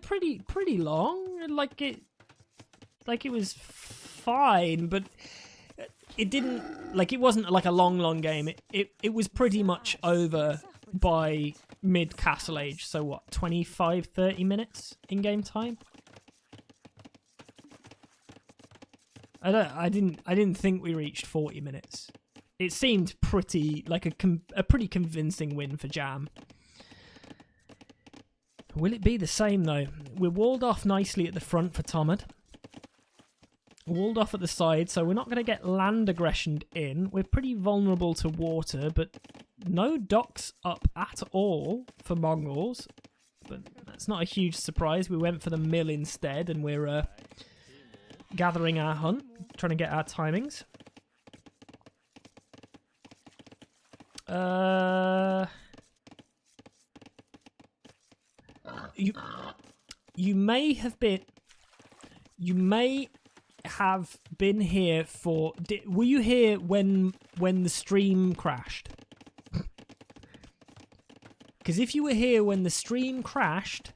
Pretty long. Like it was fine, but it wasn't like a long game. It was pretty much over by mid castle age. So what, 25-30 minutes in game time? I didn't think we reached 40 minutes. It seemed pretty like a pretty convincing win for Jam. Will it be the same though? We're walled off nicely at the front for Tomad. Walled off at the side, so we're not going to get land aggression in. We're pretty vulnerable to water, but no docks up at all for Mongols. But that's not a huge surprise. We went for the mill instead, and we're gathering our hunt, trying to get our timings. You may have been here for. Were you here when the stream crashed? Because if you were here when the stream crashed,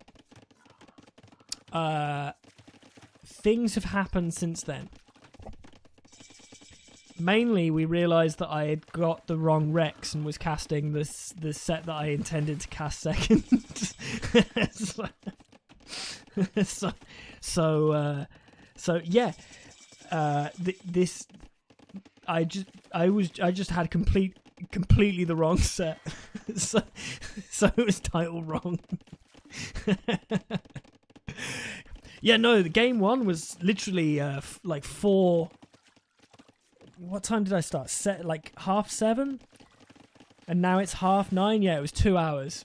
things have happened since then. Mainly, we realised that I had got the wrong Rex and was casting the set that I intended to cast second. So yeah. This I just had completely the wrong set. so it was titled wrong. Yeah, no, the game one was literally like 4. What time did I start? Set like 7:30, and now it's 9:30. Yeah, it was 2 hours.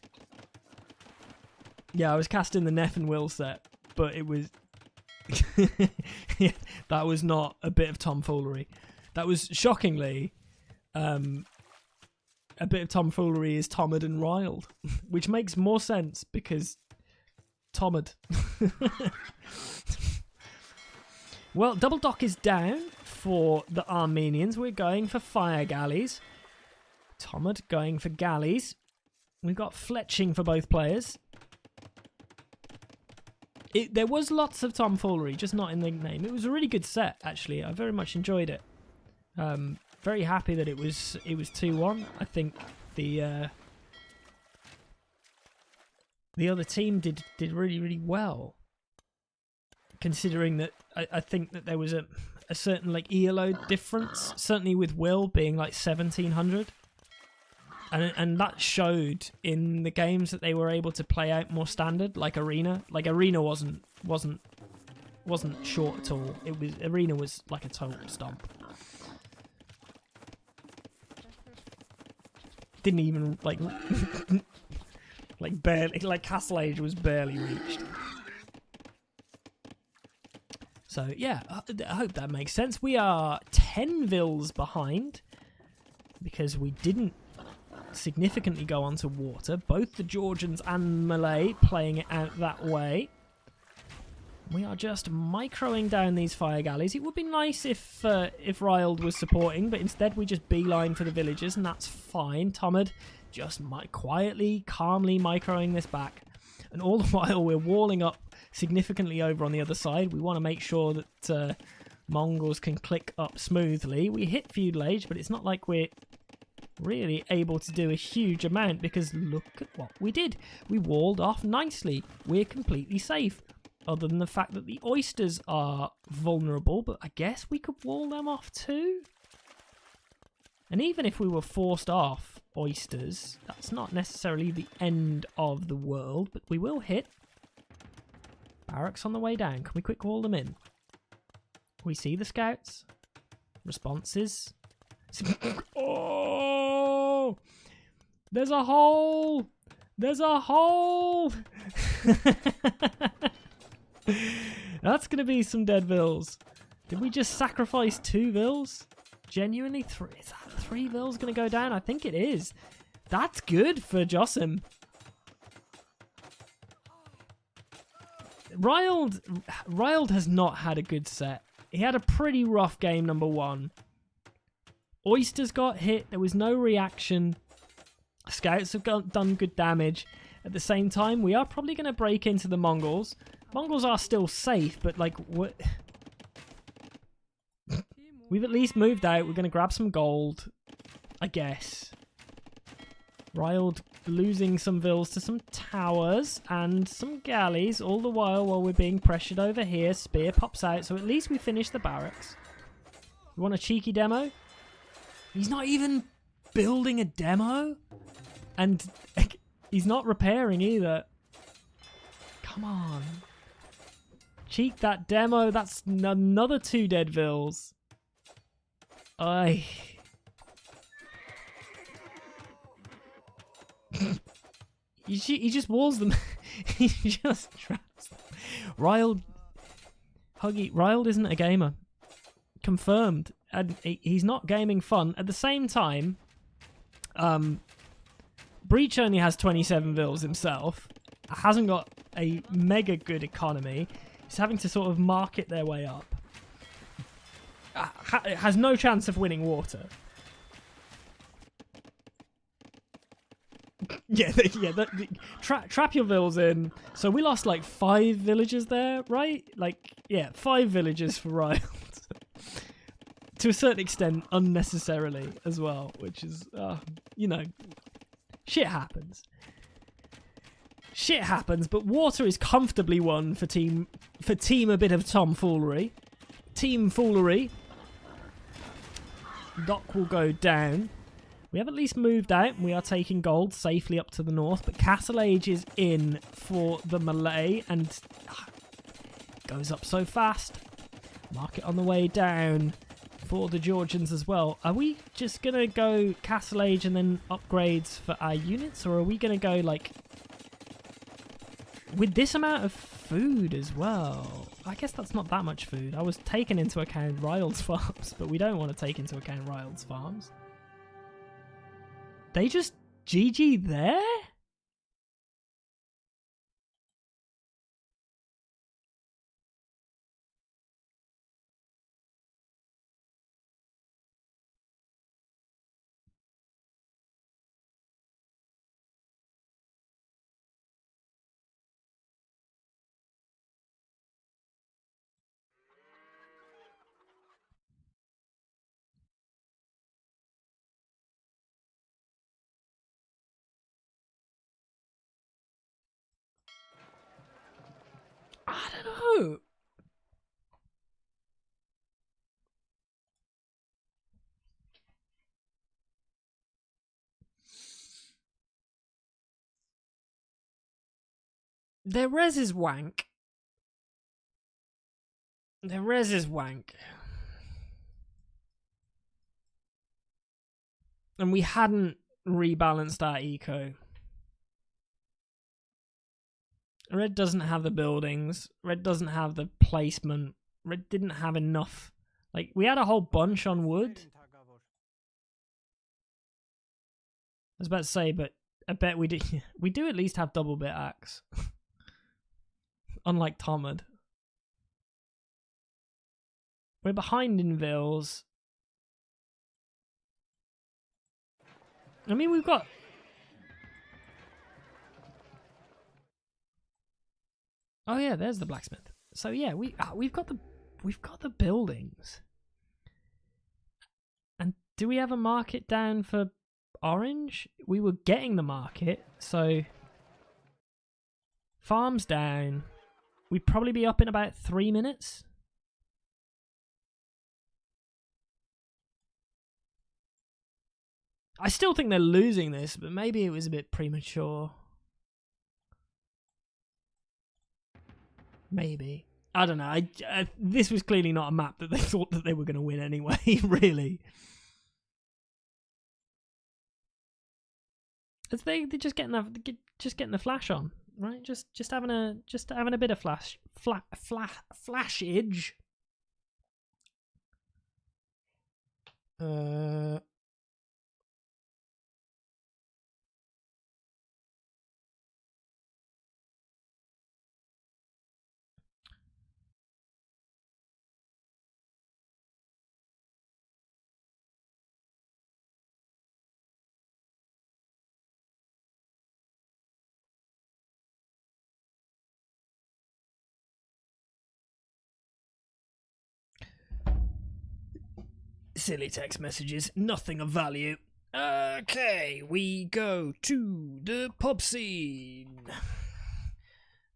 Yeah, I was casting the Neff and Will set, but it was yeah, that was not a bit of tomfoolery. That was shockingly a bit of tomfoolery is Tomad and Riled, which makes more sense because Tomad. Well, double dock is down for the Armenians. We're going for fire galleys. Tomad going for galleys. We've got fletching for both players. There was lots of tomfoolery, just not in the name. It was a really good set, actually. I very much enjoyed it. Very happy that it was 2-1. I think the other team did really, really well, considering that I think that there was a certain like ELO difference, certainly with Will being like 1700. And that showed in the games that they were able to play out more standard, like Arena. Like Arena wasn't short at all. Arena was like a total stomp. Didn't even like barely, like Castle Age was barely reached. So yeah, I hope that makes sense. We are 10 vils behind because we didn't significantly go onto water. Both the Georgians and Malay playing it out that way. We are just microing down these fire galleys. It would be nice if Ryled was supporting, but instead we just beeline for the villagers, and that's fine. Tomad just quietly, calmly microing this back. And all the while we're walling up significantly over on the other side. We want to make sure that Mongols can click up smoothly. We hit feudal age, but it's not like we're really able to do a huge amount because look at what we did. We walled off nicely. We're completely safe. Other than the fact that the oysters are vulnerable, but I guess we could wall them off too. And even if we were forced off oysters, that's not necessarily the end of the world, but we will hit. Barracks on the way down. Can we quick wall them in? We see the scouts. Responses. Oh! There's a hole! There's a hole! That's going to be some dead vils. Did we just sacrifice 2 vils? Genuinely 3? Is that 3 vils going to go down? I think it is. That's good for Josim. Ryled has not had a good set. He had a pretty rough game, number 1. Oysters got hit. There was no reaction. Scouts have done good damage. At the same time, we are probably going to break into the Mongols. Mongols are still safe, but like, what? We've at least moved out. We're going to grab some gold, I guess. Ryled losing some vils to some towers and some galleys, all the while we're being pressured over here. Spear pops out, so at least we finish the barracks. You want a cheeky demo? He's not even building a demo, and he's not repairing either. Come on. Cheek that demo. That's another 2 dead vils. Aye. He just walls them. He just traps them. Ryled isn't a gamer. Confirmed. And he's not gaming fun. At the same time, Breach only has 27 vils himself. Hasn't got a mega good economy. He's having to sort of market their way up. Has no chance of winning water. Trap your vils in. So we lost like 5 villagers there, right? Like, yeah, 5 villagers for Ryled. To a certain extent, unnecessarily as well, which is, you know, shit happens. Shit happens, but water is comfortably won for team a bit of tomfoolery. Team foolery. Dock will go down. We have at least moved out. We are taking gold safely up to the north, but Castle Age is in for the Malay and goes up so fast. Market on the way down for the Georgians as well. Are we just going to go Castle Age and then upgrades for our units, or are we going to go like with this amount of food as well? I guess that's not that much food. I was taking into account Ryld's farms, but we don't want to take into account Ryld's farms. They just GG there? I don't know. Their res is wank. Their res is wank. And we hadn't rebalanced our eco. Red doesn't have the buildings. Red doesn't have the placement. didn't have enough. Like, we had a whole bunch on wood. I was about to say, but I bet we do at least have double bit axe. Unlike Tomad. We're behind in Vils. I mean, we've got... Oh yeah, there's the blacksmith. So yeah, we've got the buildings. And do we have a market down for orange? We were getting the market, so farms down. We'd probably be up in about 3 minutes. I still think they're losing this, but maybe it was a bit premature. Maybe. I don't know. This was clearly not a map that they thought that they were going to win anyway, really. They're just getting the flash on, right? Just having a bit of flashage. Silly text messages, nothing of value. Okay, we go to the pub scene.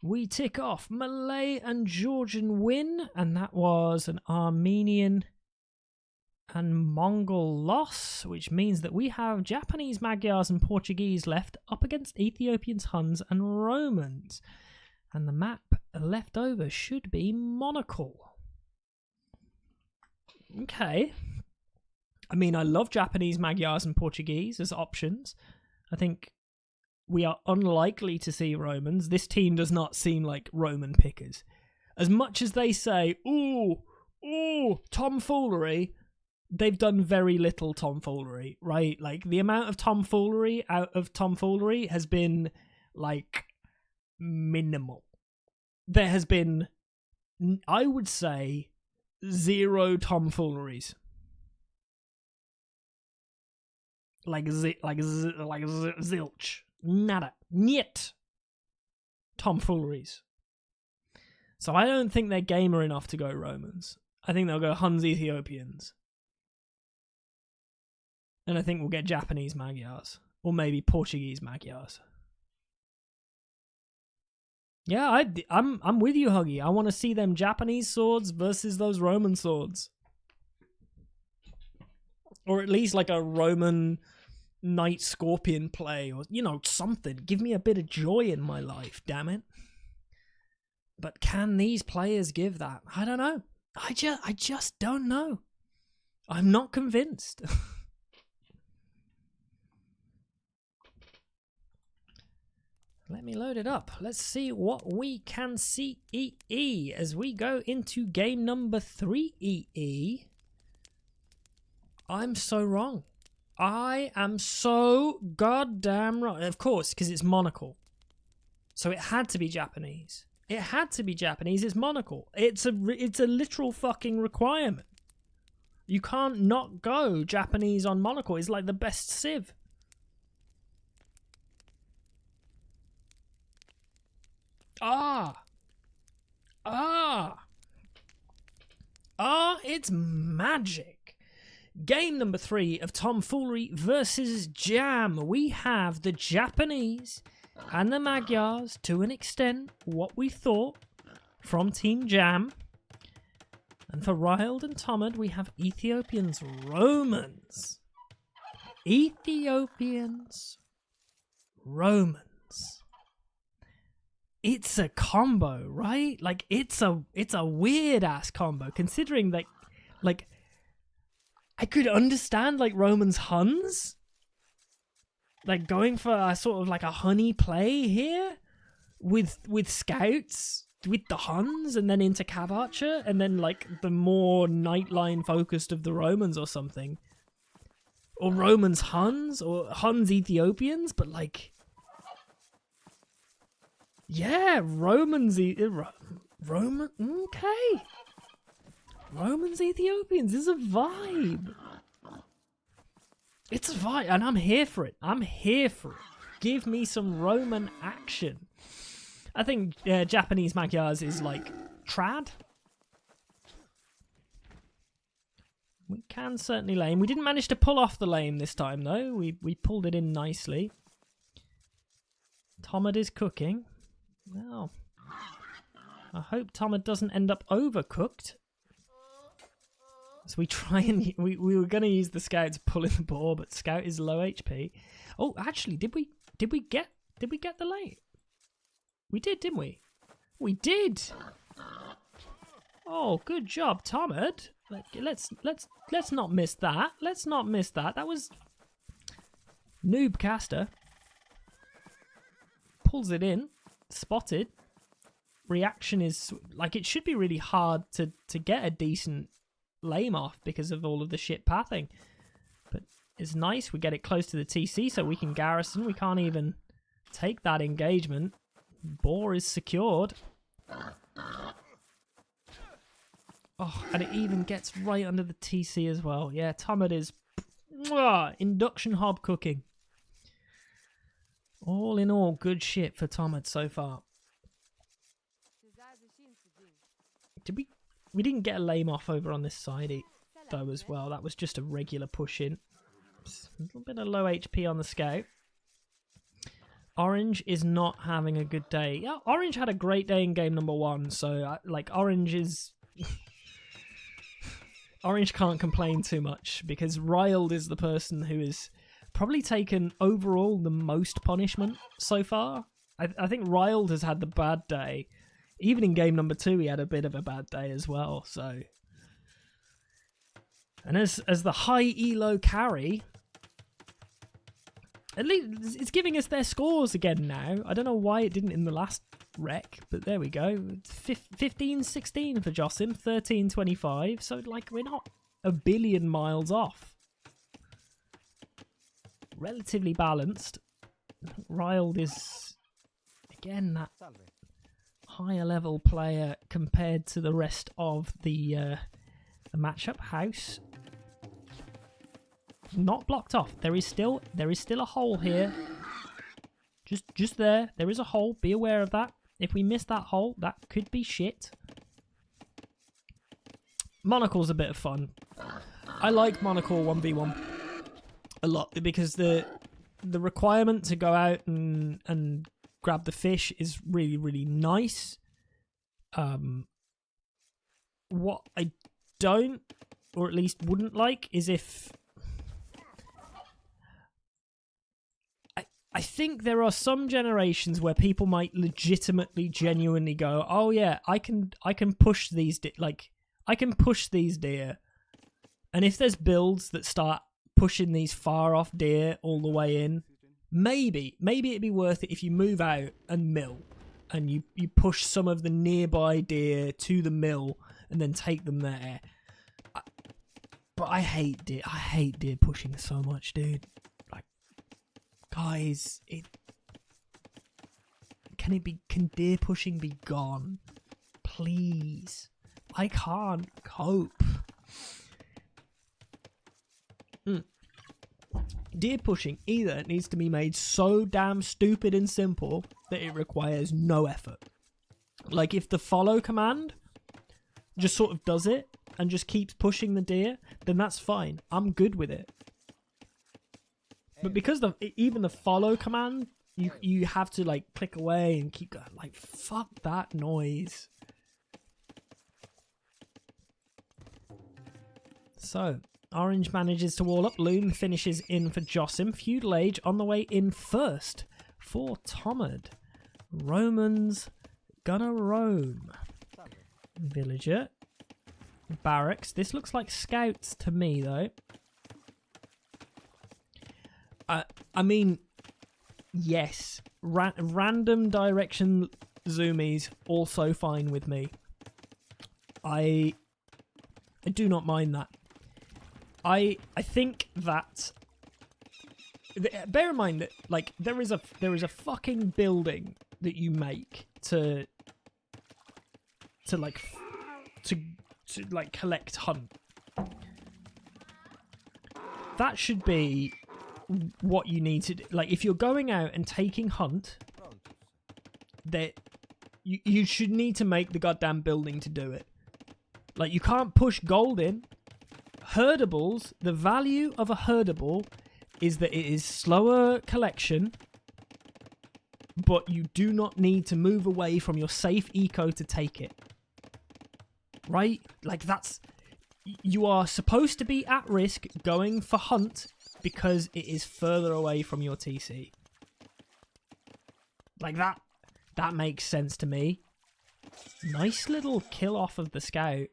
We tick off Malay and Georgian win, and that was an Armenian and Mongol loss, which means that we have Japanese, Magyars and Portuguese left up against Ethiopians, Huns and Romans. And the map left over should be Monocle. Okay. I mean, I love Japanese, Magyars and Portuguese as options. I think we are unlikely to see Romans. This team does not seem like Roman pickers. As much as they say, ooh, tomfoolery, they've done very little tomfoolery, right? Like, the amount of tomfoolery out of tomfoolery has been, like, minimal. There has been, I would say, 0 tomfooleries. Zilch. Nada. Niet. Tomfooleries. So I don't think they're gamer enough to go Romans. I think they'll go Huns, Ethiopians. And I think we'll get Japanese Magyars. Or maybe Portuguese Magyars. Yeah, I'm with you, Huggy. I want to see them Japanese swords versus those Roman swords. Or at least like a Roman Knight Scorpion play, or, you know, something. Give me a bit of joy in my life, damn it. But can these players give that? I don't know. I just don't know. I'm not convinced. Let me load it up. Let's see what we can see as we go into game number 3 I'm so wrong. I am so goddamn wrong. Of course, because it's Monocle. So it had to be Japanese. It had to be Japanese. It's Monocle. It's a literal fucking requirement. You can't not go Japanese on Monocle. It's like the best civ. It's magic. Game number 3 of Tomfoolery versus Jam. We have the Japanese and the Magyars, to an extent, what we thought from Team Jam. And for Riled and Tomad, we have Ethiopians, Romans. Ethiopians, Romans. It's a combo, right? Like, it's a weird ass combo, considering that, like, I could understand, like, Romans Huns, like, going for a sort of like a honey play here with scouts with the Huns and then into Cav Archer and then like the more Nightline focused of the Romans or something. Or Romans Huns or Huns Ethiopians, but like, yeah, Romans, Roman, okay. Romans Ethiopians is a vibe. It's a vibe, and I'm here for it. I'm here for it. Give me some Roman action. I think Japanese Magyars is like trad. We can certainly lame. We didn't manage to pull off the lame this time, though. We pulled it in nicely. Tomad is cooking. Well, I hope Tomad doesn't end up overcooked. So we try and... We were going to use the Scout to pull in the boar, but Scout is low HP. Oh, actually, did we get the lame? We did, didn't we? We did! Oh, good job, Tomad. Let's not miss that. Let's not miss that. That was noob caster. Pulls it in. Spotted. Reaction is like it should be really hard to get a decent lame off because of all of the shit pathing. But it's nice. We get it close to the TC so we can garrison. We can't even take that engagement. Boar is secured. Oh, and it even gets right under the TC as well. Yeah, Tomad is induction hob cooking. All in all, good shit for Tomad so far. We didn't get a lame off over on this side though as well. That was just a regular push in. A little bit of low HP on the Scout. Orange is not having a good day. Yeah, Orange had a great day in game number 1, so like Orange is... Orange can't complain too much because Riled is the person who has probably taken overall the most punishment so far. I think Riled has had the bad day. Even in game number 2, he had a bit of a bad day as well. So, and as the high elo carry, at least it's giving us their scores again now. I don't know why it didn't in the last wreck, but there we go. 15-16 for Josim, 13-25. So like we're not a billion miles off. Relatively balanced. Riled is again that higher level player compared to the rest of the matchup. House not blocked off. There is still a hole here. Just there. There is a hole. Be aware of that. If we miss that hole, that could be shit. Monocle's a bit of fun. I like Monocle 1v1 a lot because the requirement to go out and grab the fish is really, really nice. What I don't, or at least wouldn't like, is if... I think there are some generations where people might legitimately, genuinely go, "Oh yeah, I can push these I can push these deer," and if there's builds that start pushing these far off deer all the way in, maybe it'd be worth it if you move out and mill, and you push some of the nearby deer to the mill and then take them there. But I hate deer pushing so much, dude. Guys, can deer pushing be gone? Please. I can't cope. Deer pushing either needs to be made so damn stupid and simple that it requires no effort. Like if the follow command just sort of does it and just keeps pushing the deer, then that's fine. I'm good with it. But because even the follow command, you have to like click away and keep going. Like fuck that noise. So Orange manages to wall up. Loon finishes in for Josim. Feudal Age on the way in first for Tomad. Romans gonna roam. Villager. Barracks. This looks like scouts to me though. I mean, yes, random direction zoomies, also fine with me. I do not mind that. I think that, bear in mind that like there is a fucking building that you make to collect hunt. That should be what you need to do. Like, if you're going out and taking hunt, that you should need to make the goddamn building to do it. Like, you can't push gold in. Herdables, the value of a herdable is that it is slower collection, but you do not need to move away from your safe eco to take it. Right? Like, that's... You are supposed to be at risk going for hunt because it is further away from your TC. Like, that makes sense to me. Nice little kill off of the scout.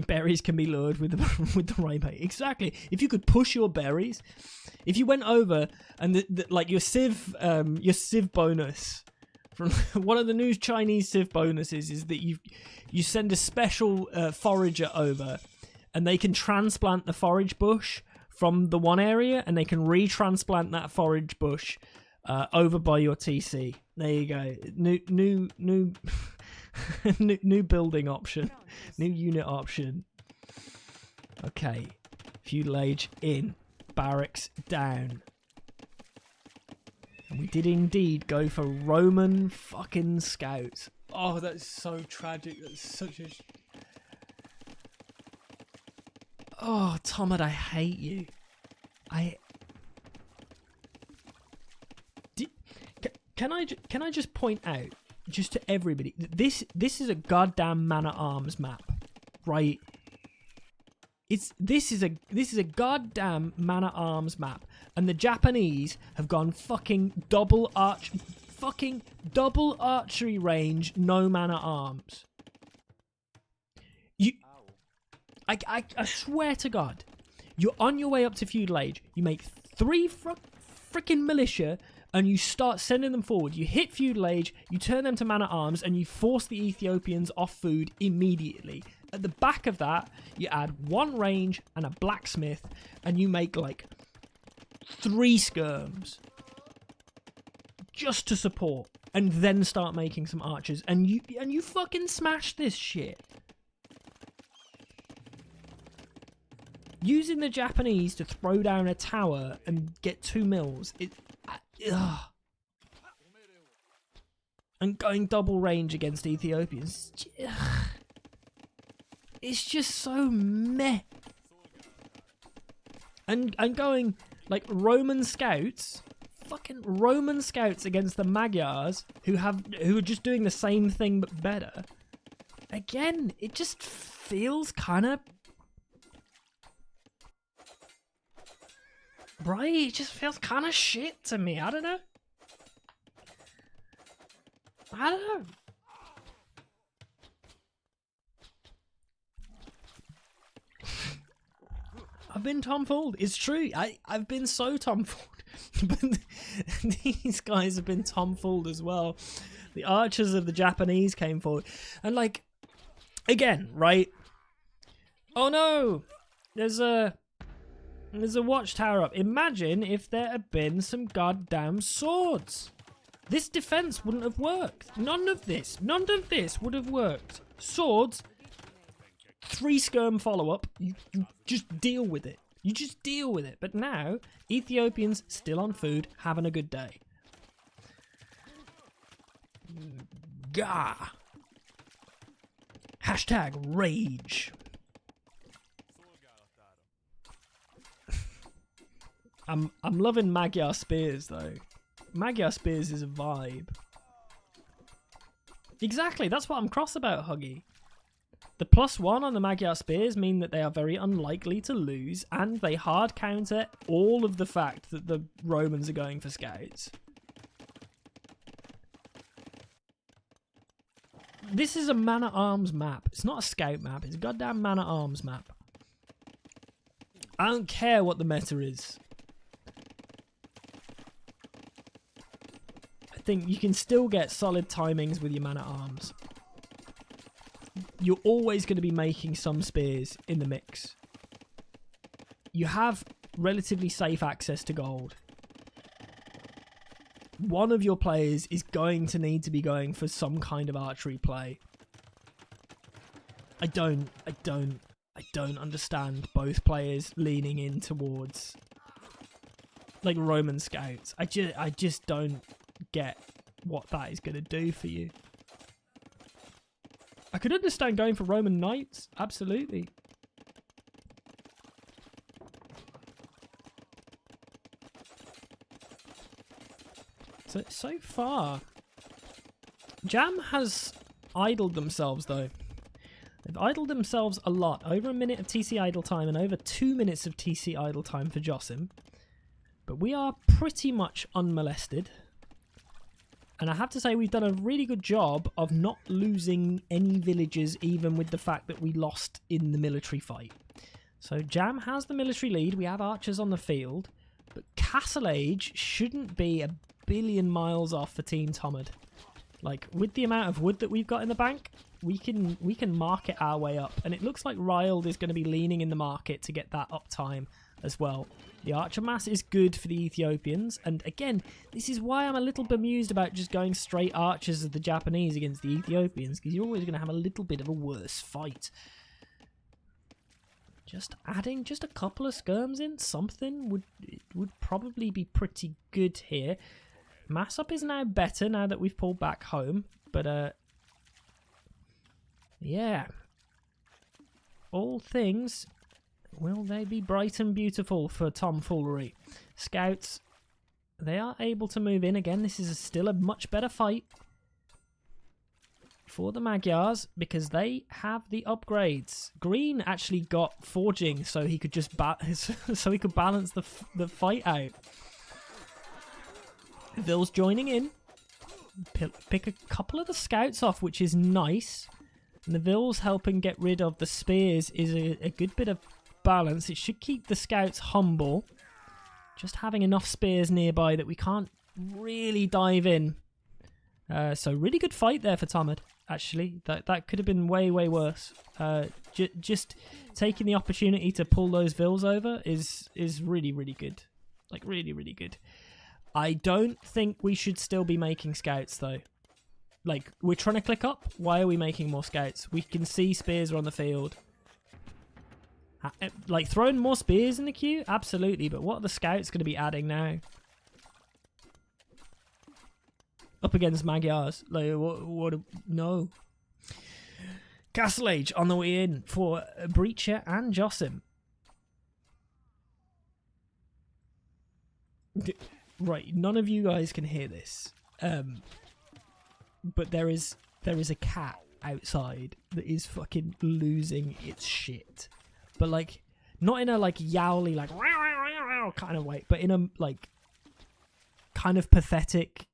Berries can be lured with the right bait. Exactly. If you could push your berries, if you went over and like your civ bonus from one of the new Chinese civ bonuses is that you send a special forager over, and they can transplant the forage bush from the one area, and they can retransplant that forage bush over by your TC. There you go. New new building option, new unit option. Okay, feudal age in, barracks down. And we did indeed go for Roman fucking scouts. Oh, that's so tragic. That's such a... Oh, Tomad, I hate you. Can I just point out, just to everybody, this is a goddamn man-at-arms map, right? This is a goddamn man-at-arms map, and the Japanese have gone fucking double archery range, no man-at-arms. I swear to God, you're on your way up to feudal age. You make 3 freaking militia, and you start sending them forward. You hit feudal age, you turn them to man-at-arms, and you force the Ethiopians off food immediately. At the back of that, you add 1 range and a blacksmith, and you make like 3 skirms just to support, and then start making some archers, and you fucking smash this shit. Using the Japanese to throw down a tower and get 2 mills, and going double range against Ethiopians, it's just so meh. And going like Roman scouts, fucking Roman scouts against the Magyars, who are just doing the same thing but better. Again, it just feels kind of... Right, it just feels kind of shit to me. I don't know. I've been tomfooled. It's true. I've been so tomfooled. But these guys have been tomfooled as well. The archers of the Japanese came forward. And like, again, right? Oh no! There's a watchtower up. Imagine if there had been some goddamn swords. This defense wouldn't have worked. None of this would have worked. Swords, 3 skirm follow-up, you just deal with it. You just deal with it. But now, Ethiopians still on food, having a good day. Gah. Hashtag rage. I'm loving Magyar spears though. Magyar spears is a vibe. Exactly, that's what I'm cross about, Huggy. The +1 on the Magyar spears mean that they are very unlikely to lose, and they hard counter all of the fact that the Romans are going for scouts. This is a man-at-arms map. It's not a scout map, it's a goddamn man-at-arms map. I don't care what the meta is. think you can still get solid timings with your man-at-arms. You're always going to be making some spears in the mix. You have relatively safe access to gold. One of your players is going to need to be going for some kind of archery play. I don't understand both players leaning in towards like Roman scouts. I just don't get what that is going to do for you. I could understand going for Roman knights, absolutely. So far, Jam has idled themselves though. They've idled themselves a lot. Over a minute of TC idle time and over 2 minutes of TC idle time for Josim. But we are pretty much unmolested. And I have to say we've done a really good job of not losing any villages, even with the fact that we lost in the military fight. So Jam has the military lead. We have archers on the field. But Castle Age shouldn't be a billion miles off for Team Tomad. Like, with the amount of wood that we've got in the bank, we can market our way up. And it looks like Ryled is going to be leaning in the market to get that uptime as well. The archer mass is good for the Ethiopians. And again, this is why I'm a little bemused about just going straight archers of the Japanese against the Ethiopians, because you're always going to have a little bit of a worse fight. Just adding just a couple of skirms in, something would probably be pretty good here. Mass up is now better now that we've pulled back home, but yeah. All things, will they be bright and beautiful for Tomfoolery? Scouts, they are able to move in. Again, this is still a much better fight for the Magyars because they have the upgrades. Green actually got forging so he could just so he could balance the fight out. Ville's joining in. Pick a couple of the scouts off, which is nice. And the Ville's helping get rid of the spears is a good bit of balance. It should keep the scouts humble. Just having enough spears nearby that we can't really dive in. So really good fight there for Tomad, actually. That could have been way, way worse. Just taking the opportunity to pull those Villes over is really, really good. Like, really, really good. I don't think we should still be making scouts, though. Like, we're trying to click up. Why are we making more scouts? We can see spears are on the field. Like, throwing more spears in the queue? Absolutely, but what are the scouts going to be adding now? Up against Magyars. Like, what no. Castle Age on the way in for Breacher and Josim. Right, none of you guys can hear this, but there is a cat outside that is fucking losing its shit, but like not in a like yowly like kind of way, but in a like kind of pathetic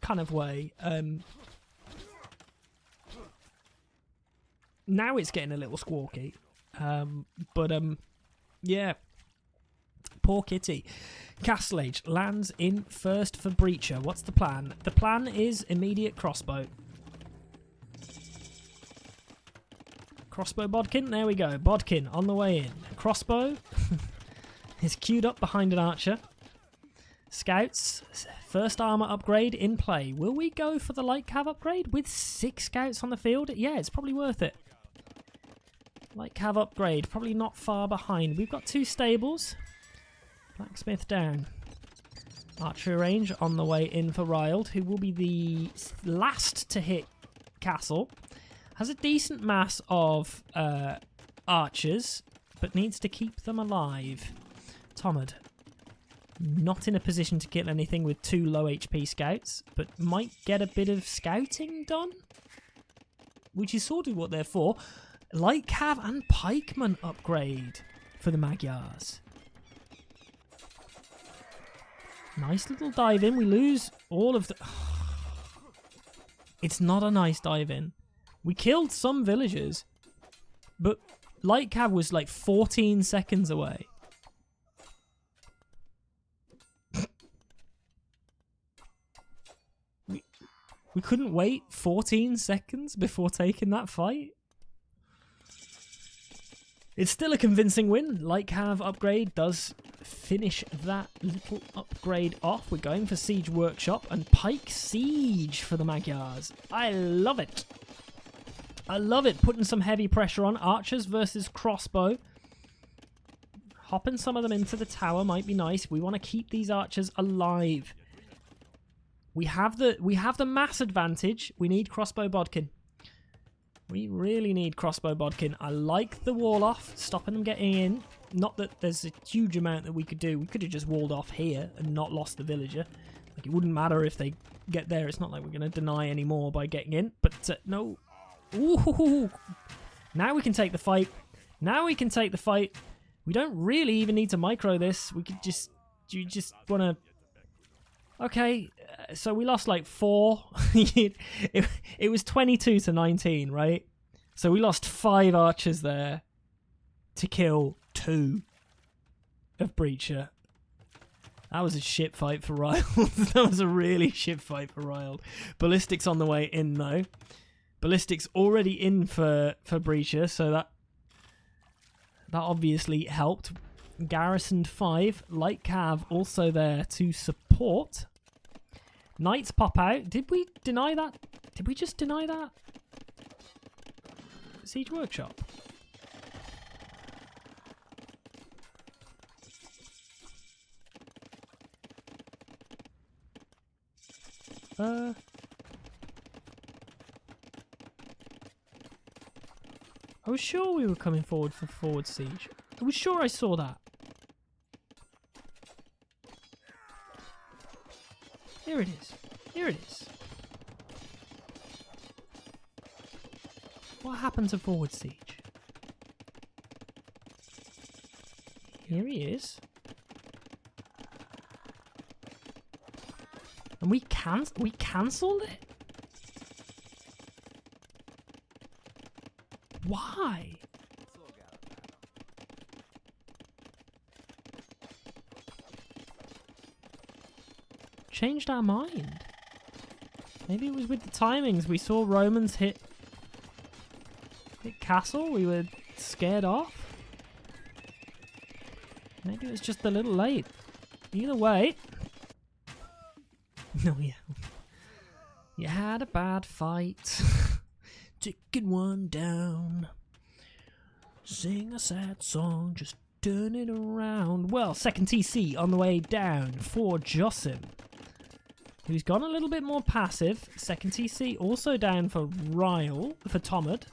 kind of way. Now it's getting a little squawky, but yeah. Poor kitty. Castle Age lands in first for Breacher. What's the plan? The plan is immediate crossbow. Crossbow Bodkin. There we go. Bodkin on the way in. Crossbow is queued up behind an archer. Scouts. First armor upgrade in play. Will we go for the light cav upgrade with 6 scouts on the field? Yeah, it's probably worth it. Light cav upgrade. Probably not far behind. We've got 2 stables. Blacksmith down. Archery range on the way in for Ryled, who will be the last to hit Castle. Has a decent mass of archers, but needs to keep them alive. Tomad, not in a position to kill anything with 2 low HP scouts, but might get a bit of scouting done, which is sort of what they're for. Light cav and pikeman upgrade for the Magyars. Nice little dive in. We lose all of the... It's not a nice dive in. We killed some villagers, but Light Cav was like 14 seconds away. We couldn't wait 14 seconds before taking that fight. It's still a convincing win. Like Cav upgrade does finish that little upgrade off. We're going for Siege Workshop and Pike Siege for the Magyars. I love it. I love it. Putting some heavy pressure on. Archers versus crossbow. Hopping some of them into the tower might be nice. We want to keep these archers alive. We have the mass advantage. We need crossbow bodkin. We really need crossbow bodkin. I like the wall off, stopping them getting in. Not that there's a huge amount that we could do. We could have just walled off here and not lost the villager. Like, it wouldn't matter if they get there. It's not like we're going to deny any more by getting in. But no. Ooh. Now we can take the fight. Now we can take the fight. We don't really even need to micro this. We could just... Do you just want to... Okay, so we lost like 4. it was 22 to 19, right? So we lost 5 archers there to kill 2 of Breacher. That was a shit fight for Riled. That was a really shit fight for Riled. Ballistics on the way in though. Ballistics already in for Breacher, so that obviously helped. Garrisoned 5, like Cav, also there to support. Knights pop out. Did we deny that? Did we just deny that? Siege Workshop. I was sure we were coming forward for forward siege. I was sure I saw that. Here it is. Here it is. What happened to forward siege? Here he is. And we cancelled it? Why? Changed our mind. Maybe it was with the timings. We saw Romans hit castle. We were scared off. Maybe it was just a little late. Either way. No, yeah. You had a bad fight. Taking one down. Sing a sad song. Just turn it around. Well, second TC on the way down for Jocelyn, who's gone a little bit more passive. Second TC also down for Ryle, for Tomad.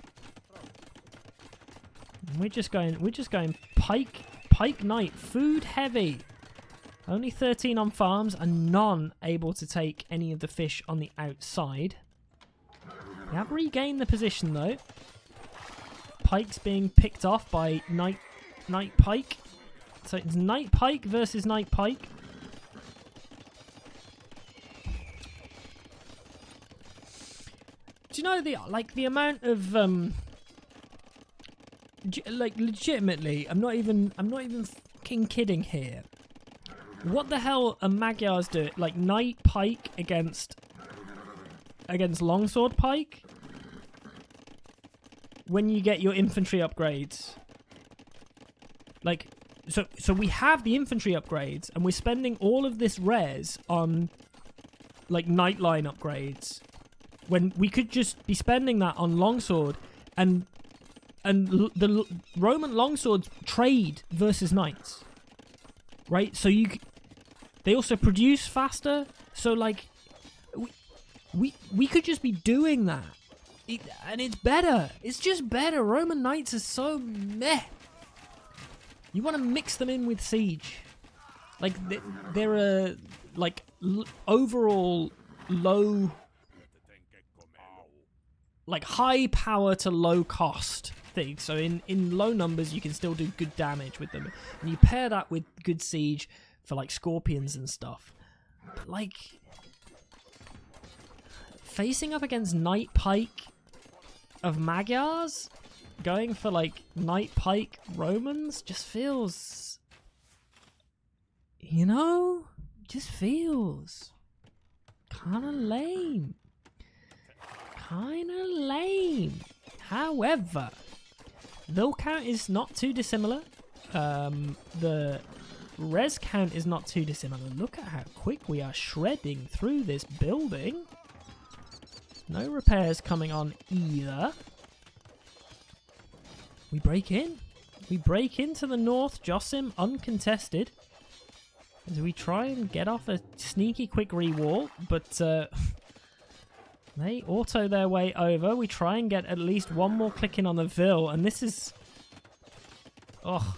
We're just going Pike Knight, food heavy. Only 13 on farms and none able to take any of the fish on the outside. We have regained the position though. Pike's being picked off by Knight Pike. So it's Knight Pike versus Knight Pike. Do you know the amount of legitimately, I'm not even fucking kidding here. What the hell are Magyars do? Like Knight Pike against Longsword Pike when you get your infantry upgrades. Like so we have the infantry upgrades and we're spending all of this res on like Nightline upgrades, when we could just be spending that on longsword and the Roman longswords trade versus knights, right? So they also produce faster. So like we could just be doing that, and it's better. It's just better. Roman knights are so meh. You want to mix them in with siege, like they're a overall low. Like high power to low cost thing. So in low numbers you can still do good damage with them. And you pair that with good siege for like scorpions and stuff. But like facing up against Knight Pike of Magyars, going for like Knight Pike Romans just feels, just feels kind of lame. kind of lame. However, the count is not too dissimilar. The res count is not too dissimilar. Look at how quick we are shredding through this building. No repairs coming on either. We break in. We break into the north Josim uncontested. As we try and get off a sneaky quick re-wall, but they auto their way over. We try and get at least one more click in on the Vil, and this is... Oh.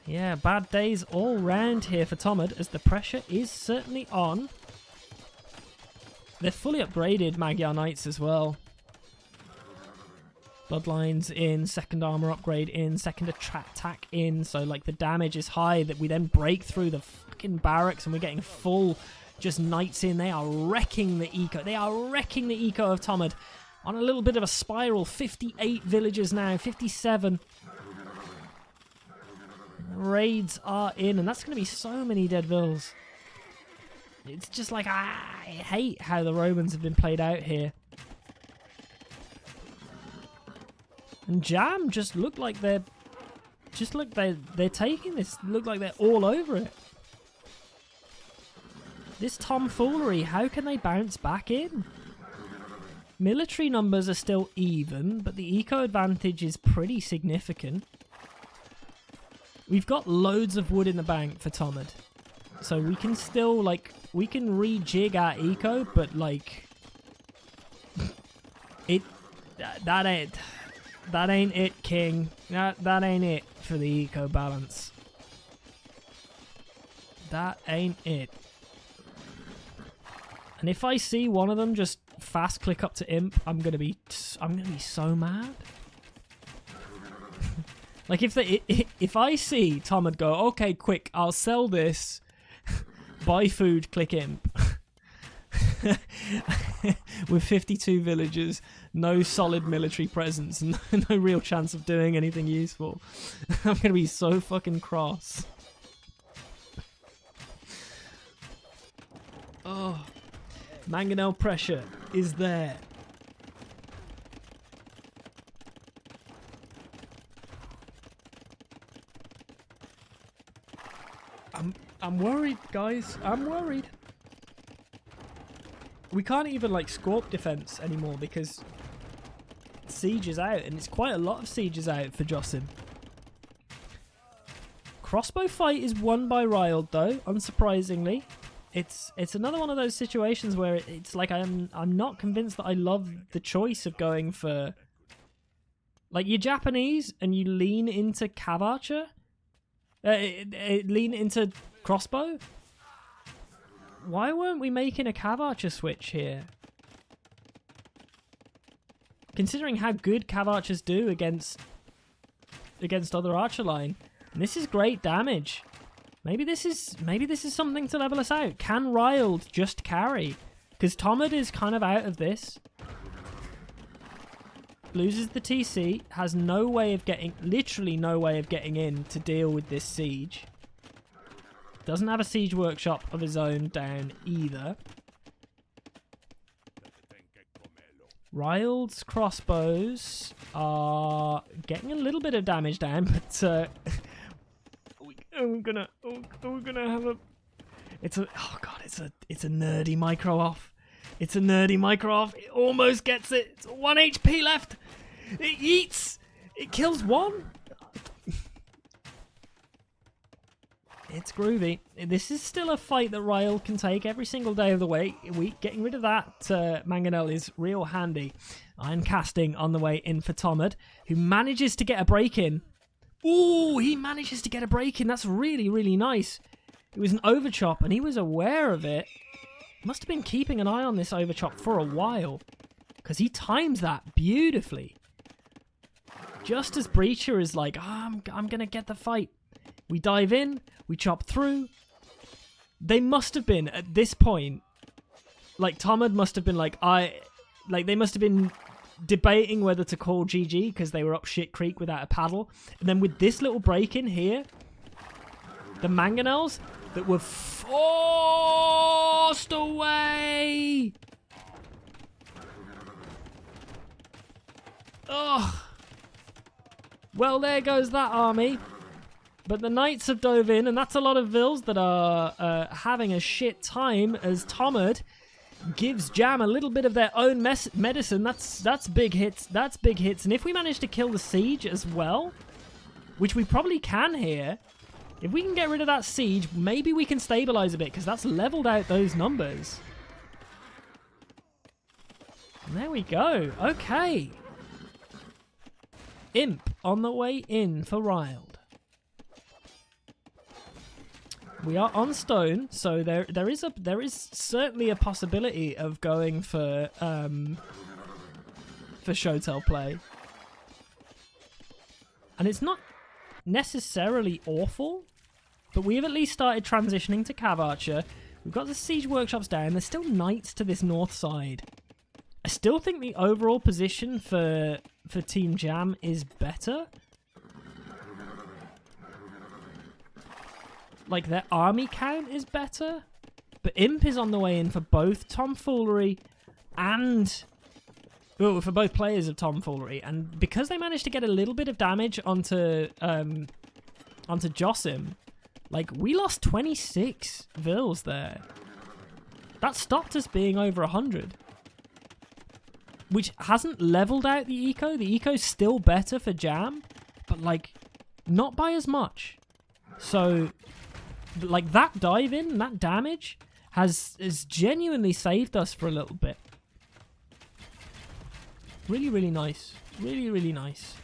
Yeah, bad days all round here for Tomad, as the pressure is certainly on. They're fully upgraded Magyar Knights as well. Bloodlines in, second armor upgrade in, second attack in, so like the damage is high that we then break through the fucking barracks and we're getting full just knights in. They are wrecking the eco. They are wrecking the eco of Tomad on a little bit of a spiral. 58 villagers now, 57. Raids are in, and that's going to be so many dead vills. It's just like, I hate how the Romans have been played out here. And Jam just look like they're taking this. Look like they're all over it. This Tomfoolery, how can they bounce back in? Military numbers are still even, but the eco advantage is pretty significant. We've got loads of wood in the bank for Tomad. So we can still, like, we can rejig our eco, but, like, that ain't it, King. That ain't it for the eco balance. That ain't it. And if I see one of them just fast click up to imp, I'm gonna be so mad. Like if I see Tomad go, okay, quick, I'll sell this, buy food, click imp. With 52 villagers, no solid military presence, no real chance of doing anything useful. I'm gonna be so fucking cross. Oh, mangonel pressure is there. I'm worried, guys. I'm worried. We can't even like Scorp defense anymore because siege is out, and it's quite a lot of sieges out for Josim. Crossbow fight is won by Riled though, unsurprisingly. It's another one of those situations where it's like I'm not convinced that I love the choice of going for, like, you're Japanese and you lean into Cav Archer, lean into crossbow. Why weren't we making a Cav Archer switch here? Considering how good Cav Archers do against other archer line, and this is great damage. Maybe this is something to level us out. Can Riled just carry? Because Tomad is kind of out of this. Loses the TC, has no way of getting, literally no way of getting in to deal with this siege. Doesn't have a siege workshop of his own down either. Riled's crossbows are getting a little bit of damage down, but we're gonna have a. It's a nerdy micro off. It's a nerdy micro off. It almost gets it. It's 1 HP left. It eats. It kills one. It's groovy. This is still a fight that Ryle can take every single day of the week. Getting rid of that Mangonel is real handy. Iron casting on the way in for Tomad, who manages to get a break in. Ooh, he manages to get a break in. That's really, really nice. It was an overchop, and he was aware of it. Must have been keeping an eye on this overchop for a while, because he times that beautifully. Just as Breacher is like, I'm going to get the fight. We dive in, we chop through. They must have been, at this point, like, Tomad must have been like, they must have been debating whether to call GG because they were up shit creek without a paddle. And then with this little break in here, the Mangonels that were forced away. Oh. Well, there goes that army. But the Knights have dove in, and that's a lot of Vils that are having a shit time as Tomad gives Jam a little bit of their own medicine. That's big hits. That's big hits. And if we manage to kill the Siege as well, which we probably can here, if we can get rid of that Siege, maybe we can stabilize a bit, because that's leveled out those numbers. And there we go. Okay. Imp on the way in for Riled. We are on stone, so there is certainly a possibility of going for Showtell play. And it's not necessarily awful, but we have at least started transitioning to Cav Archer. We've got the Siege Workshops down. There's still Knights to this north side. I still think the overall position for Team Jam is better. Like, their army count is better, but Imp is on the way in for both Tomfoolery and... well, for both players of Tomfoolery. And because they managed to get a little bit of damage onto Josim, like, we lost 26 Vils there. That stopped us being over 100. Which hasn't leveled out the eco. The eco's still better for Jam, but, like, not by as much. So... like, that dive in, that damage has genuinely saved us for a little bit. Really, really nice. Really, really nice.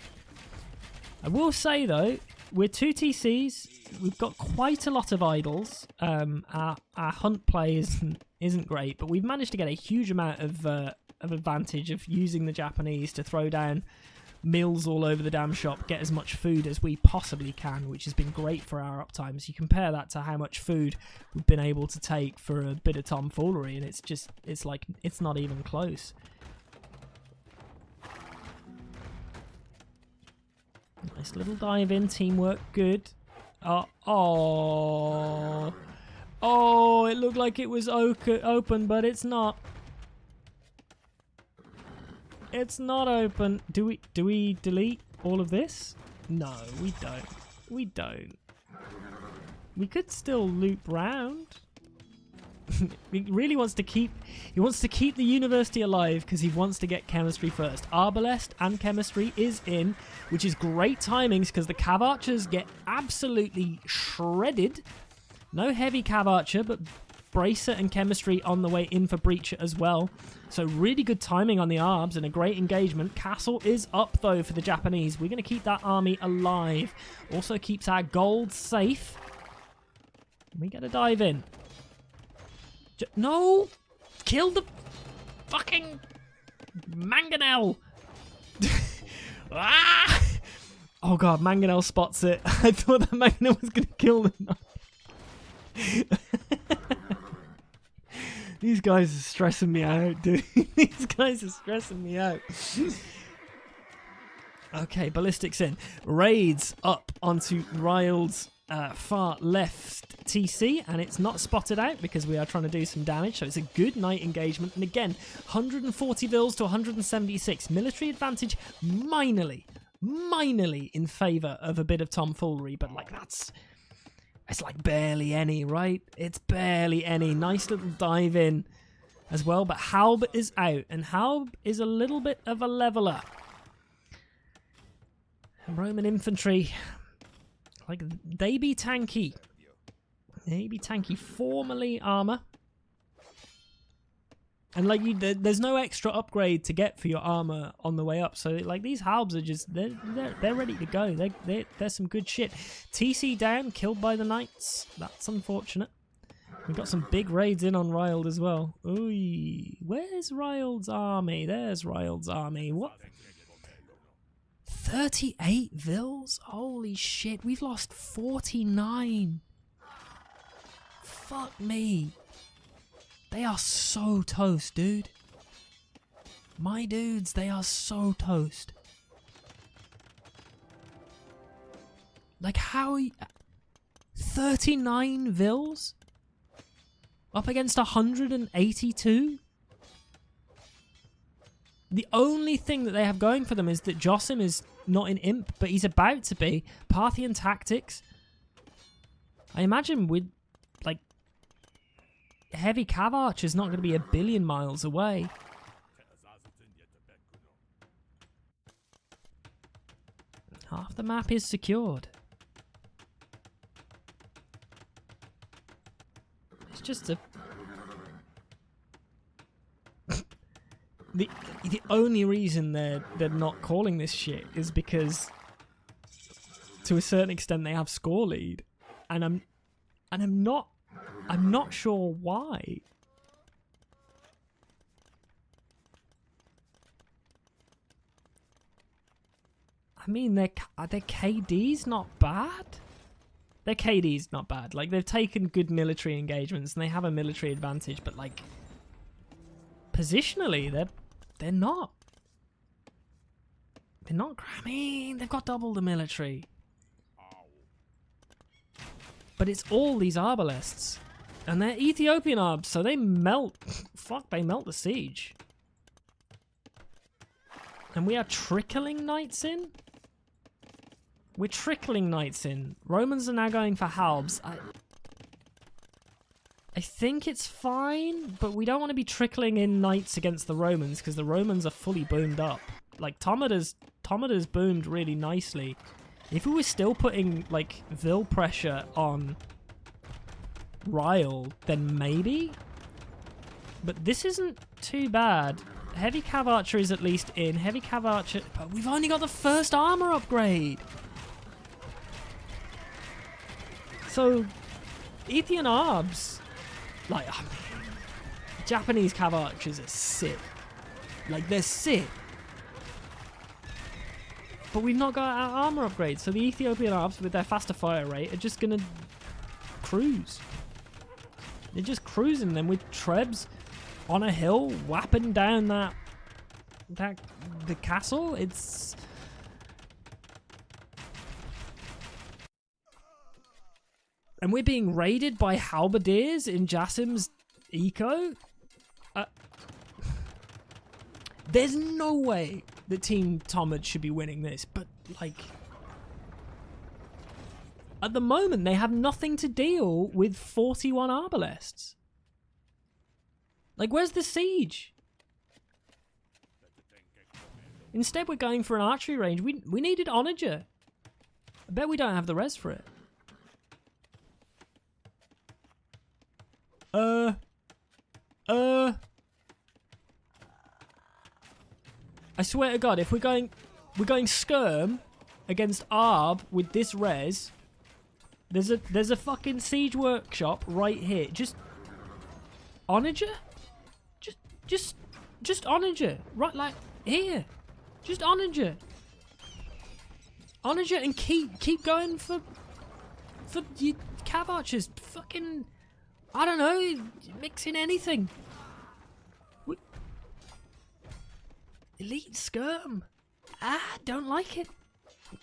I will say, though, we're 2 TCs. We've got quite a lot of idols. Our hunt play isn't great, but we've managed to get a huge amount of advantage of using the Japanese to throw down mills all over the damn shop, get as much food as we possibly can, which has been great for our uptimes. You compare that to how much food we've been able to take for a bit of Tomfoolery, and it's like, it's not even close. Nice little dive in, teamwork, good. Oh, it looked like it was open, but it's not. It's not open. Do we delete all of this? No, we don't. We don't. We could still loop round. He really wants to keep... he wants to keep the university alive because he wants to get chemistry first. Arbalest and chemistry is in, which is great timings because the Cav Archers get absolutely shredded. No heavy Cav Archer, but Bracer and chemistry on the way in for Breacher as well. So really good timing on the Arbs and a great engagement. Castle is up, though, for the Japanese. We're going to keep that army alive. Also keeps our gold safe. We get a dive in. No! Kill the fucking mangonel! Ah! Oh god, mangonel spots it. I thought that mangonel was going to kill them. These guys are stressing me out, dude. These guys are stressing me out. Okay, ballistics in. Raids up onto Ryld's far left TC, and it's not spotted out because we are trying to do some damage, so it's a good night engagement. And again, 140 Vils to 176. Military advantage minorly in favour of a bit of Tomfoolery, but like it's like barely any, right? It's barely any. Nice little dive in as well, but Halb is out, and Halb is a little bit of a leveler. Roman infantry, like, they be tanky. They be tanky. Formerly armor. And like, there's no extra upgrade to get for your armor on the way up. So like, these Halbs are just, they're ready to go. They're some good shit. TC down, killed by the Knights. That's unfortunate. We've got some big raids in on Ryld as well. Ooh, where's Ryld's army? There's Ryld's army. What? 38 Vils? Holy shit, we've lost 49. Fuck me. They are so toast, dude. My dudes, they are so toast. Like, how... 39 Vils? Up against 182? The only thing that they have going for them is that Josim is not in Imp, but he's about to be. Parthian tactics. I imagine with, like, heavy cav archers not going to be a billion miles away. Half the map is secured. It's just a... The only reason they're not calling this shit is because, to a certain extent, they have score lead, and I'm not sure why. I mean, their KD's not bad. Their KD's not bad. Like, they've taken good military engagements and they have a military advantage, but like, positionally, they're not. They're not. I mean, they've got double the military. But it's all these arbalists. And they're Ethiopian arbs, so they melt. Fuck, they melt the siege. And we are trickling knights in? We're trickling knights in. Romans are now going for halbs. I think it's fine, but we don't want to be trickling in knights against the Romans because the Romans are fully boomed up. Like, Tomada's boomed really nicely. If we were still putting, like, Vil pressure on Ryle, then maybe? But this isn't too bad. Heavy Cav Archer is at least in. Heavy Cav Archer... But we've only got the first armor upgrade! So, Ethiopian Arbs... Like, I mean, Japanese Cav Archers are sick. Like, they're sick. But we've not got our armor upgrades, so the Ethiopian Arbs with their faster fire rate are just gonna cruise. They're just cruising them with Trebs on a hill, whapping down the castle. It's... And we're being raided by halberdiers in Jasim's eco? There's no way that Team Tomad should be winning this, but, like... At the moment, they have nothing to deal with 41 arbalests. Like, where's the siege? Instead, we're going for an archery range. We needed Onager. I bet we don't have the res for it. I swear to God, if we're going skirm against Arb with this res, there's a fucking siege workshop right here. Just Onager? Just Onager. Right, like here. Just Onager. Onager and keep going for your Cav Archers. Fucking, I don't know, mix in anything. Elite skirm. Don't like it.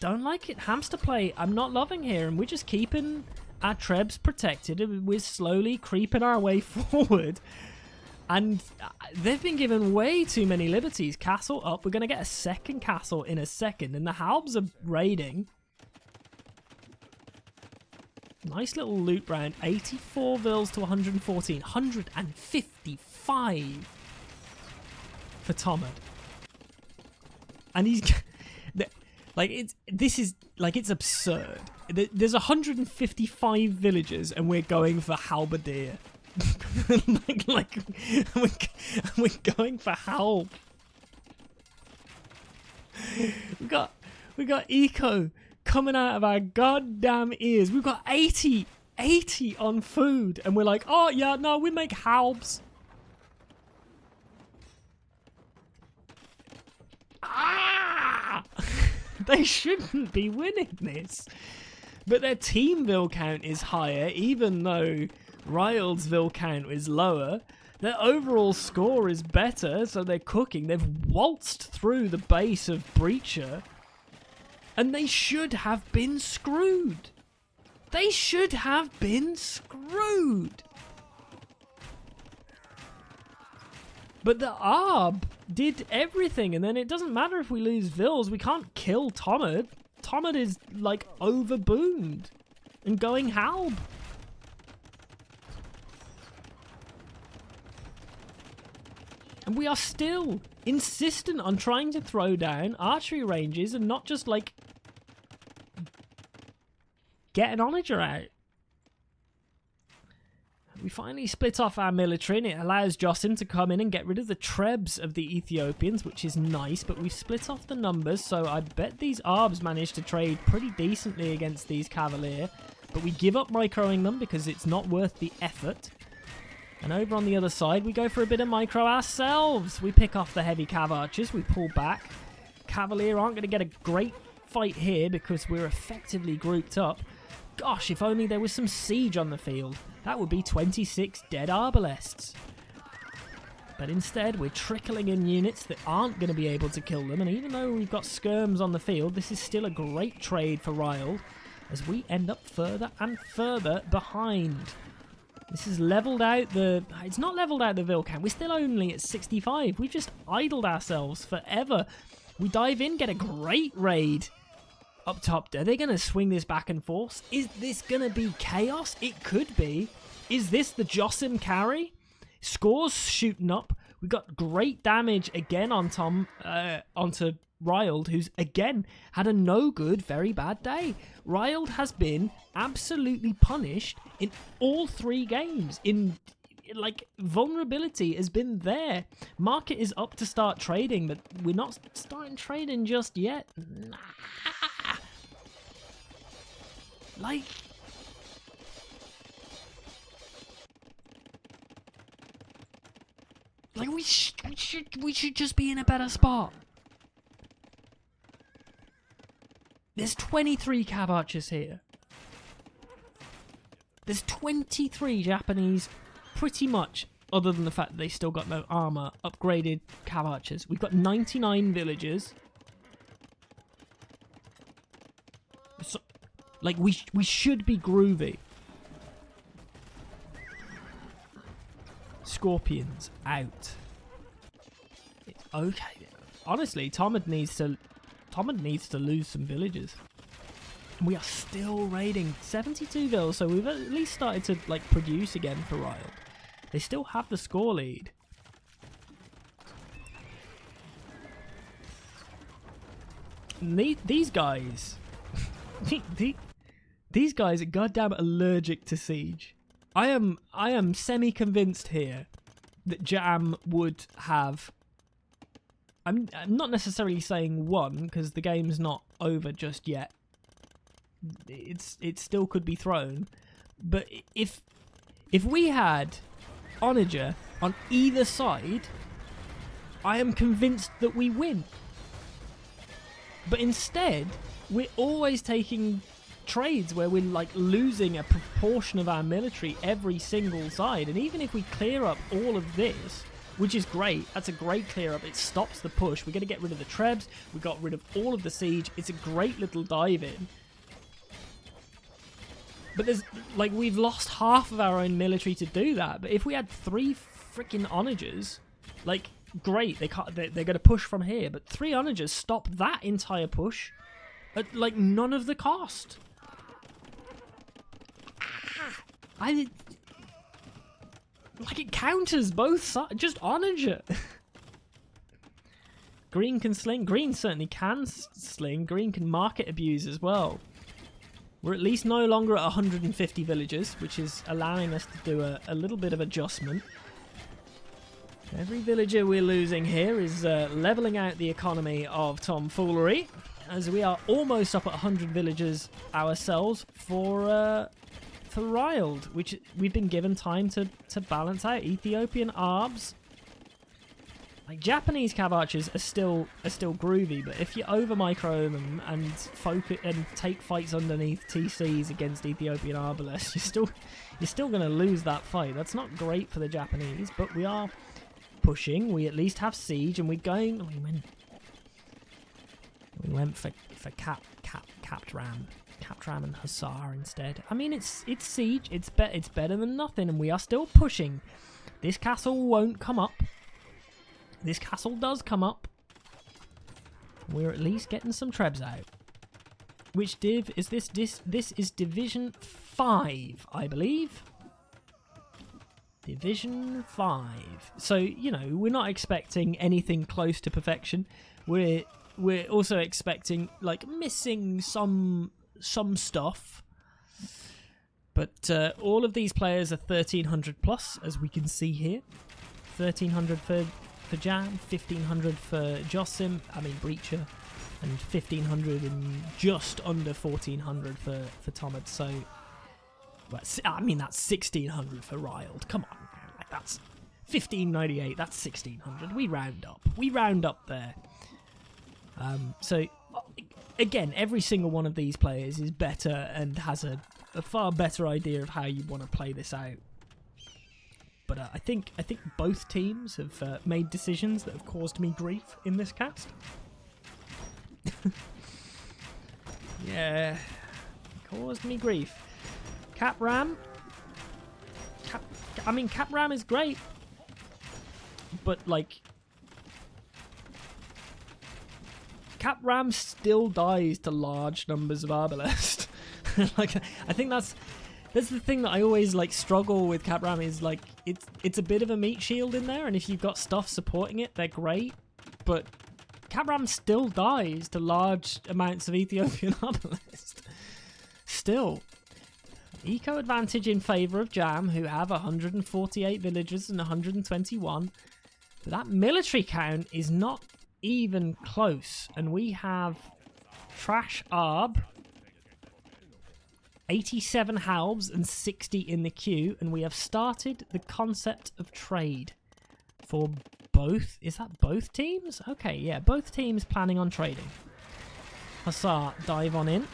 Don't like it. Hamster play, I'm not loving here, and we're just keeping our Trebs protected, and we're slowly creeping our way forward. And they've been given way too many liberties. Castle up. We're going to get a second castle in a second, and the Halbs are raiding. Nice little loot round. 84 Vils to 114. 155 for Tomad. And he's... Like, it's absurd. There's 155 villagers, and we're going for halberdier. like we're going for halb. We got eco coming out of our goddamn ears. We've got 80 on food, and we're like, oh yeah, no, we make halbs. They shouldn't be winning this. But their team Vil count is higher, even though Ryle's Vil count is lower. Their overall score is better, so they're cooking. They've waltzed through the base of Breacher. And they should have been screwed. They should have been screwed. But the Arb did everything, and then it doesn't matter if we lose Vils. We can't kill Tomad. Tomad is, like, overboomed and going halb. And we are still insistent on trying to throw down archery ranges and not just, like, get an onager out. We finally split off our military, and it allows Josim to come in and get rid of the trebs of the Ethiopians, which is nice, but we've split off the numbers, so I bet these Arbs managed to trade pretty decently against these Cavalier, but we give up microing them because it's not worth the effort. And over on the other side, we go for a bit of micro ourselves. We pick off the heavy cav archers, we pull back. Cavalier aren't going to get a great fight here because we're effectively grouped up. Gosh, if only there was some siege on the field. That would be 26 dead Arbalests. But instead, we're trickling in units that aren't going to be able to kill them. And even though we've got skirms on the field, this is still a great trade for Ryled, as we end up further and further behind. This has leveled out the... It's not leveled out the Vil count. We're still only at 65. We've just idled ourselves forever. We dive in, get a great raid up top. Are they going to swing this back and forth? Is this going to be chaos? It could be. Is this the Josim carry? Scores shooting up. We got great damage again on onto Ryled, who's again had a no good, very bad day. Ryled has been absolutely punished in all 3 games. Like, vulnerability has been there. Market is up to start trading, but we're not starting trading just yet. Nah. Like, we should just be in a better spot. There's 23 cav archers here. There's 23 Japanese, pretty much, other than the fact that they still got no armor, upgraded cav archers. We've got 99 villagers. So, like, we should be groovy. Scorpions out. Okay. Honestly, Tomad needs to lose some villagers. We are still raiding 72 vills, so we've at least started to, like, produce again for Ryled. They still have the score lead. These guys, these guys are goddamn allergic to siege. I am semi-convinced here that Jam would have... I'm not necessarily saying won, because the game's not over just yet. It still could be thrown. But if we had Onager on either side, I am convinced that we win. But instead, we're always taking trades where we're, like, losing a proportion of our military every single side. And even if we clear up all of this, which is great, that's a great clear up, it stops the push. We're going to get rid of the trebs, we got rid of all of the siege, it's a great little dive in. But there's, like, we've lost half of our own military to do that. But if we had 3 freaking onagers, like, great, they're going to push from here. But 3 onagers stop that entire push at, like, none of the cost. Like, it counters both sides. Just onager. Green can sling. Green certainly can sling. Green can market abuse as well. We're at least no longer at 150 villagers, which is allowing us to do a little bit of adjustment. Every villager we're losing here is levelling out the economy of Tomfoolery, as we are almost up at 100 villagers ourselves for Ryled, which we've been given time to balance out. Ethiopian Arbs. Like, Japanese cav archers are still groovy, but if you over micro them and focus and take fights underneath TCs against Ethiopian Arbalests, you're still going to lose that fight. That's not great for the Japanese, but we are pushing. We at least have siege, and we're going. We went for capped ram and hussar instead. I mean, it's siege. It's better than nothing, and we are still pushing. This castle won't come up. This castle does come up. We're at least getting some trebs out. Which div is this? This is Division 5, I believe. Division 5. So, you know, we're not expecting anything close to perfection. We're also expecting, like, missing some stuff. But all of these players are 1300 plus, as we can see here. 1300 for Jam, 1500 for Josim, Breacher, and 1500 and just under 1400 for Tomad. So, well, I mean, that's 1600 for Riled. Come on, like, that's 1598. That's 1600. We round up. We round up there. So, again, every single one of these players is better and has a far better idea of how you want to play this out. But I think both teams have made decisions that have caused me grief in this cast. Yeah, caused me grief. Cap Ram is great, but like, Cap Ram still dies to large numbers of Arbalest. Like, I think that's the thing that I always like struggle with Cap Ram is like it's a bit of a meat shield in there, and if you've got stuff supporting it, they're great, but Cap Ram still dies to large amounts of Ethiopian Arbalest. Still. Eco advantage in favour of Jam, who have 148 villagers and 121. But that military count is not even close. And we have Trash Arb, 87 halbs and 60 in the queue. And we have started the concept of trade for both. Is that both teams? Okay, yeah, both teams planning on trading. Hussar, dive on in.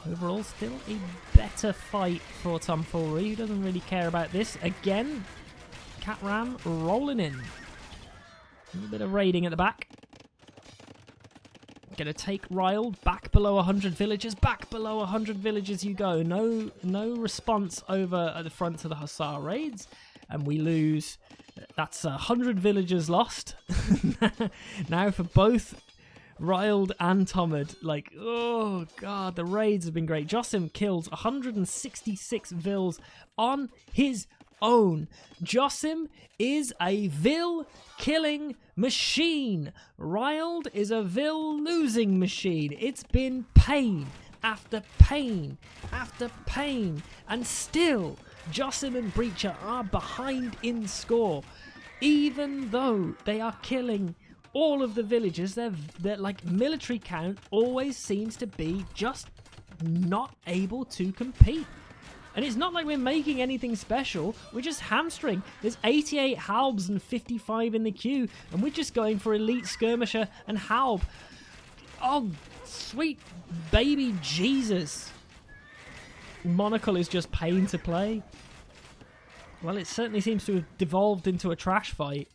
Overall, still a better fight for Tomfoolery, who doesn't really care about this. Again, Cat Ram rolling in. A little bit of raiding at the back. Gonna take Riled back below 100 villagers. Back below 100 villagers you go. No response over at the front of the Hussar raids. And we lose. That's 100 villagers lost. Now for both Riled and Tomad, like, oh god, the raids have been great. Josim kills 166 vills on his own. Josim is a vill killing machine. Riled is a vill losing machine. It's been pain after pain after pain, and still Josim and Breacher are behind in score, even though they are killing all of the villagers. Their like military count always seems to be just not able to compete. And it's not like we're making anything special. We're just hamstring. There's 88 halbs and 55 in the queue, and we're just going for elite skirmisher and halb. Oh, sweet baby Jesus. Monocle is just pain to play. Well, it certainly seems to have devolved into a trash fight.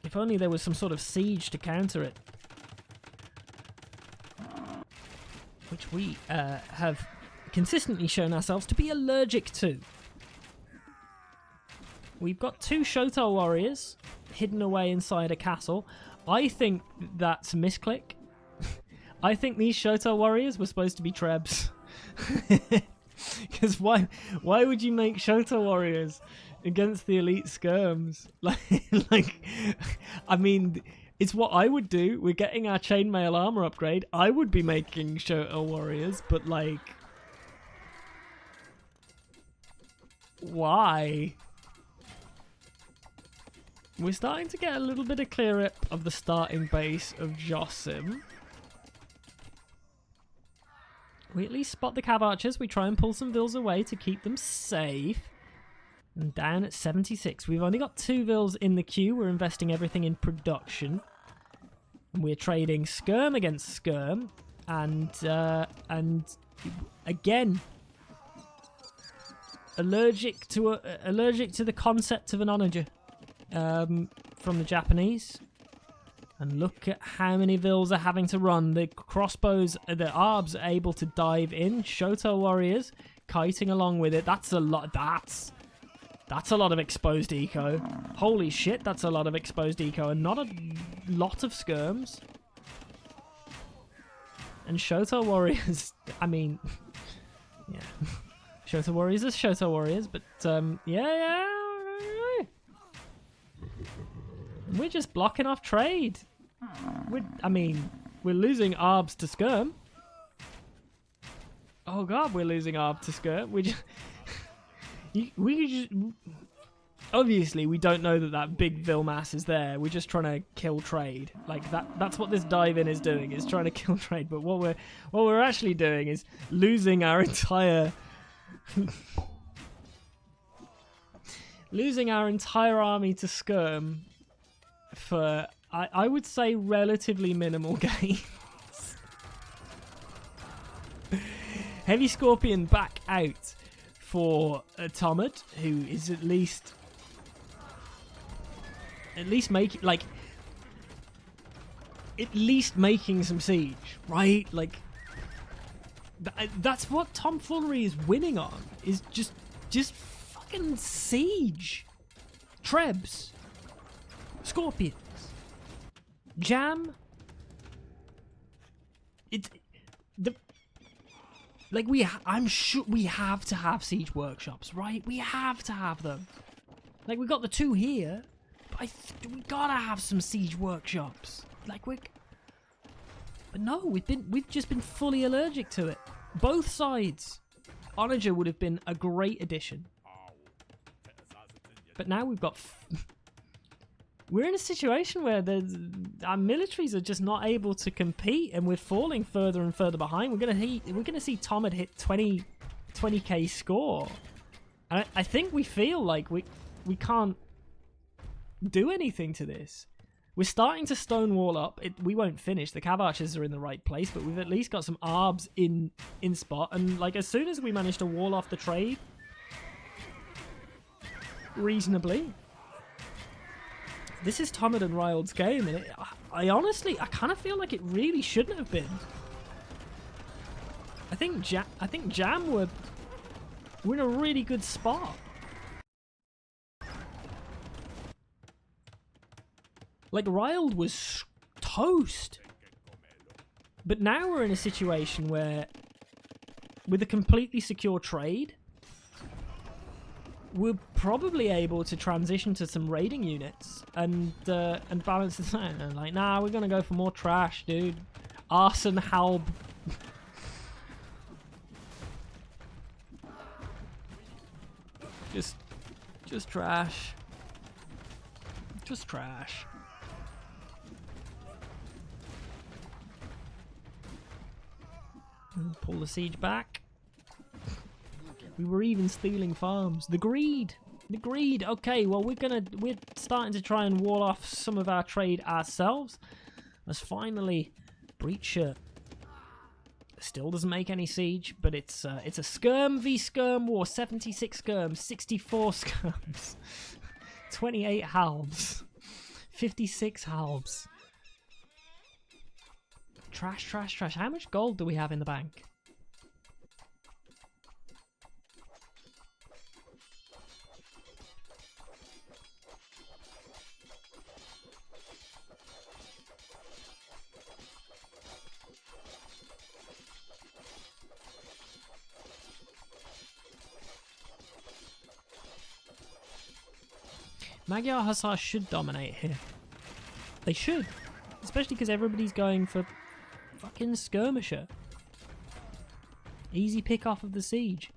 If only there was some sort of siege to counter it. Which we have consistently shown ourselves to be allergic to. We've got two Shoto warriors hidden away inside a castle. I think that's a misclick. I think these Shoto warriors were supposed to be trebs. Because why would you make Shoto warriors against the elite skirms? Like, I mean, it's what I would do. We're getting our chainmail armor upgrade. I would be making Shoto warriors, but like, why? We're starting to get a little bit of clear up of the starting base of Josim. We at least spot the cav archers. We try and pull some vills away to keep them safe. And down at 76. We've only got 2 vills in the queue. We're investing everything in production. And we're trading skirm against skirm. And again, allergic to the concept of an onager from the Japanese. And look at how many vills are having to run. The crossbows, the arbs are able to dive in. Shoto warriors kiting along with it. That's a lot. That's a lot of exposed eco. Holy shit, that's a lot of exposed eco, and not a lot of skirms. And Shoto Warriors, I mean, yeah. Shoto Warriors are Shoto Warriors, but yeah. We're just blocking off trade. We're losing ARBs to skirm. Oh god, we're losing ARB to skirm. Obviously, we don't know that big Vilmass is there. We're just trying to kill trade. Like that's what this dive in is doing. Is trying to kill trade. But what we're actually doing is losing our entire army to skirm for I would say relatively minimal gains. Heavy Scorpion back out for Tomad, who is at least making some siege, right? Like that's what Tomfoolery is winning on, is just fucking siege. Trebs, Scorpions, Jam. I'm sure we have to have siege workshops, right? We have to have them. Like, we got the 2 here, but we gotta have some siege workshops. But no, we've just been fully allergic to it. Both sides. Onager would have been a great addition, but now we've got. We're in a situation where our militaries are just not able to compete, and we're falling further and further behind. We're gonna see Tomad hit 20k score, and I think we feel like we can't do anything to this. We're starting to stonewall up. We won't finish. The Cav Archers are in the right place, but we've at least got some ARBs in spot, and like as soon as we manage to wall off the trade reasonably. This is Tomad and Ryald's game, and I kind of feel like it really shouldn't have been. I think Jam we're in a really good spot. Like, Ryald was toast. But now we're in a situation where, with a completely secure trade, we're probably able to transition to some raiding units and balance this out. And like, nah, we're gonna go for more trash, dude. Arson Halb. just trash. Just trash. And pull the siege back. We were even stealing farms. The greed. Okay, well we're starting to try and wall off some of our trade ourselves. As finally, Breacher still doesn't make any siege, but it's a skirm v skirm war. 76 skirms, 64 skirms, 28 halbs, 56 halbs. Trash. How much gold do we have in the bank? Magyar Hussar should dominate here. They should. Especially because everybody's going for fucking skirmisher. Easy pick off of the siege.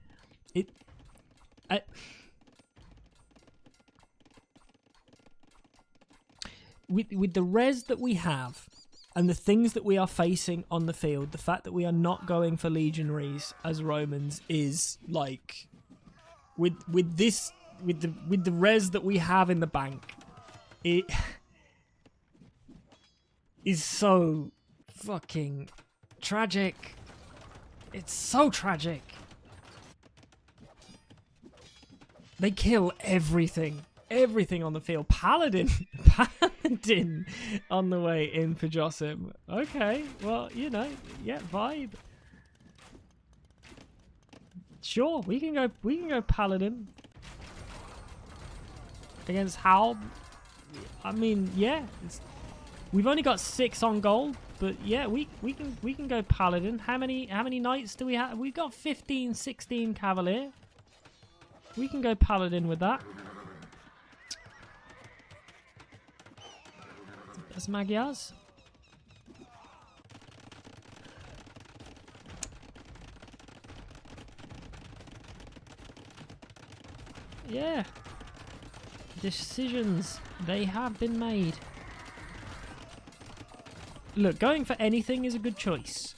With the res that we have and the things that we are facing on the field, the fact that we are not going for legionaries as Romans is like, with the res that we have in the bank, it is so fucking tragic. It's so tragic. They kill everything on the field. Paladin on the way in for Josim. Okay, well, you know, yeah, vibe. Sure, we can go Paladin against Halb. I mean, yeah, we've only got 6 on gold, but yeah, we can go Paladin. How many knights do we have? We've got 15, 16 Cavalier. We can go Paladin with that. That's Magyars. Yeah. Decisions, they have been made. Look, going for anything is a good choice.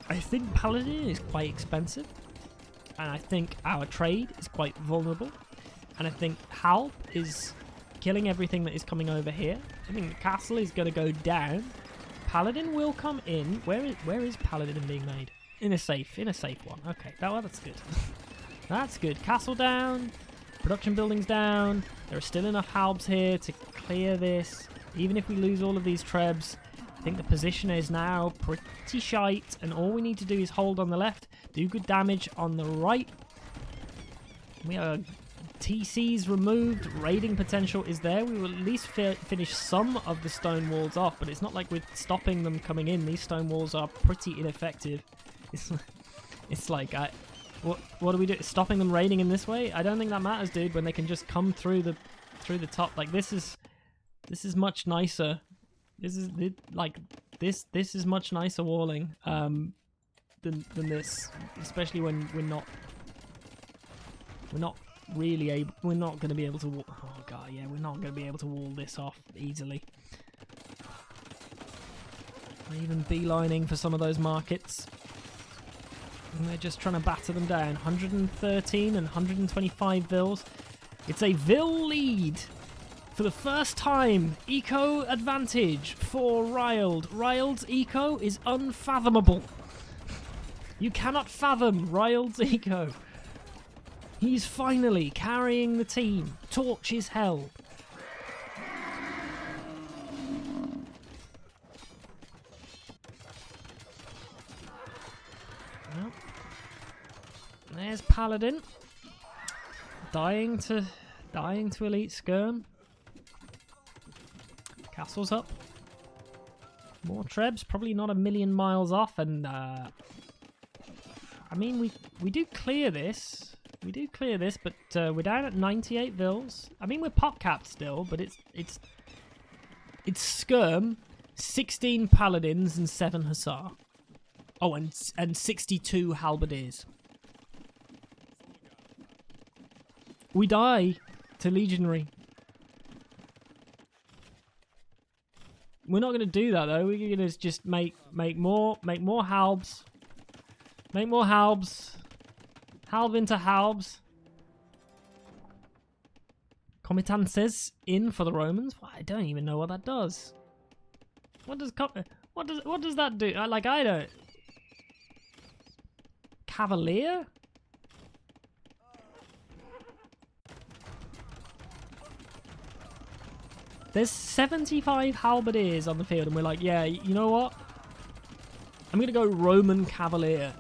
I think Paladin is quite expensive. And I think our trade is quite vulnerable. And I think Halb is killing everything that is coming over here. I think the castle is going to go down. Paladin will come in. Where is Paladin being made? In a safe one. Okay, that's good. That's good. Castle down. Production buildings down. There are still enough Halbs here to clear this. Even if we lose all of these trebs, I think the position is now pretty shite. And all we need to do is hold on the left. Do good damage on the right. We are TCs removed. Raiding potential is there. We will at least finish some of the stone walls off. But it's not like we're stopping them coming in. These stone walls are pretty ineffective. It's like... What do we do? Stopping them raiding in this way? I don't think that matters, dude. When they can just come through the top. Like this is much nicer. This is much nicer walling than this, especially when we're not really able. We're not going to be able to. Oh god, yeah, we're not going to be able to wall this off easily. We're even beelining for some of those markets. And they're just trying to batter them down. 113 and 125 vills. It's a vill lead. For the first time, eco advantage for Riled. Riled's eco is unfathomable. You cannot fathom Riled's eco. He's finally carrying the team. Torch is hell. There's Paladin, dying to elite skirm. Castle's up. More trebs, probably not a million miles off, and I mean we do clear this. We do clear this, but we're down at 98 vills. I mean we're pop capped still, but it's skirm, 16 paladins and 7 hussar. Oh, and 62 halberdiers. We die to legionary. We're not going to do that though. We're going to just make more halbs. Make more halbs. Halb into halbs. Comitances in for the Romans. I don't even know what that does. What does that do? I don't. Cavalier? There's 75 halberdiers on the field, and we're like, yeah, you know what? I'm going to go Roman Cavalier.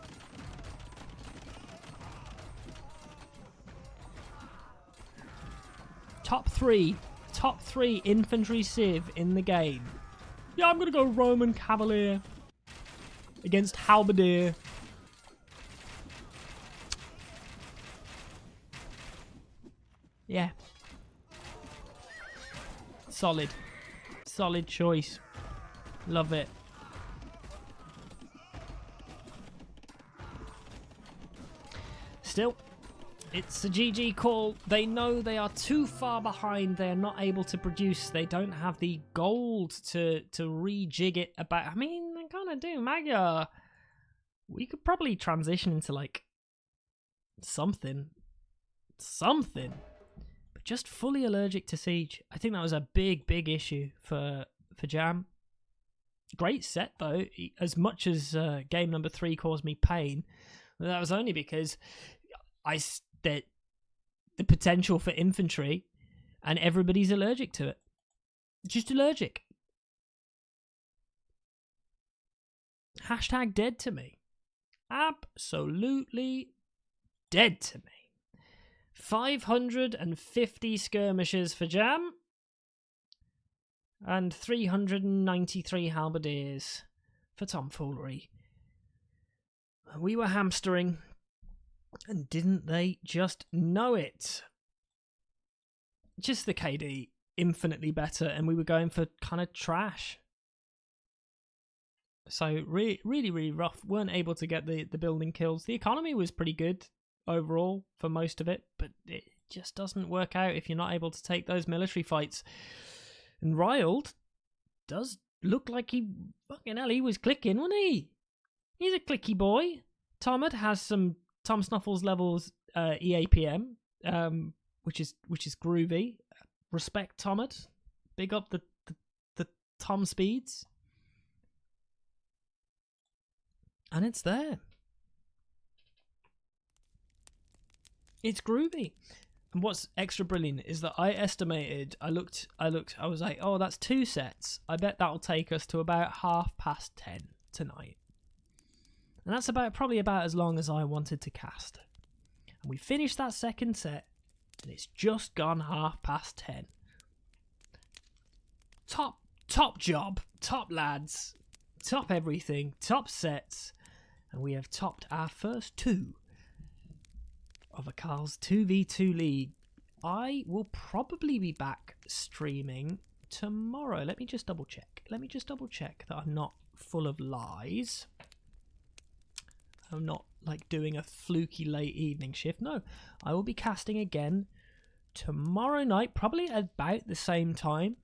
Top three infantry civ in the game. Yeah, I'm going to go Roman Cavalier against halberdier. Yeah. Solid choice. Love it. Still, it's a GG call. They know they are too far behind. They are not able to produce. They don't have the gold to rejig it about. I mean, they kind of do. Magyar, we could probably transition into like something. Just fully allergic to siege. I think that was a big issue for Jam. Great set though. As much as game number 3 caused me pain, that was only because the potential for infantry, and everybody's allergic to it. Just allergic. Hashtag dead to me. absolutely dead to me. 550 skirmishers for Jam and 393 halberdiers for Tomfoolery. We were hamstering, and didn't they just know it? Just the KD infinitely better, and we were going for kind of trash. So really rough. Weren't able to get the building kills. The economy was pretty good overall for most of it, but it just doesn't work out if you're not able to take those military fights. And Ryled does look like he was clicking, wasn't he? He's a clicky boy. Tommad has some Tom Snuffles levels EAPM, which is groovy. Respect Tommad. Big up the Tom speeds. And it's there. It's groovy. And what's extra brilliant is that I looked, I was like, oh, that's 2 sets. I bet that'll take us to about 10:30 tonight. And that's probably about as long as I wanted to cast. And we finished that second set, and it's just gone 10:30. Top job, top lads, top everything, top sets. And we have topped our first 2 of Akkals 2v2 League. I will probably be back streaming tomorrow. Let me just double check. That I'm not full of lies. I'm not like doing a fluky late evening shift. No, I will be casting again tomorrow night, probably about the same time.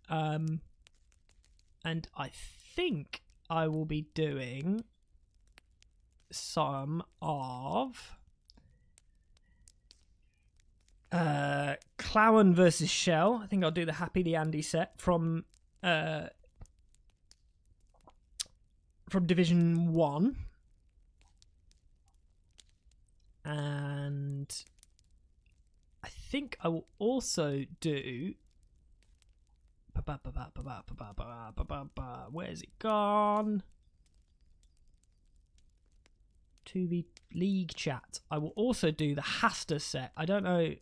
And I think I will be doing some of Clown versus Shell. I think I'll do the Happy the Andy set from Division 1. And I think I will also do where's it gone? 2v League chat. I will also do the Hasta set. I don't know.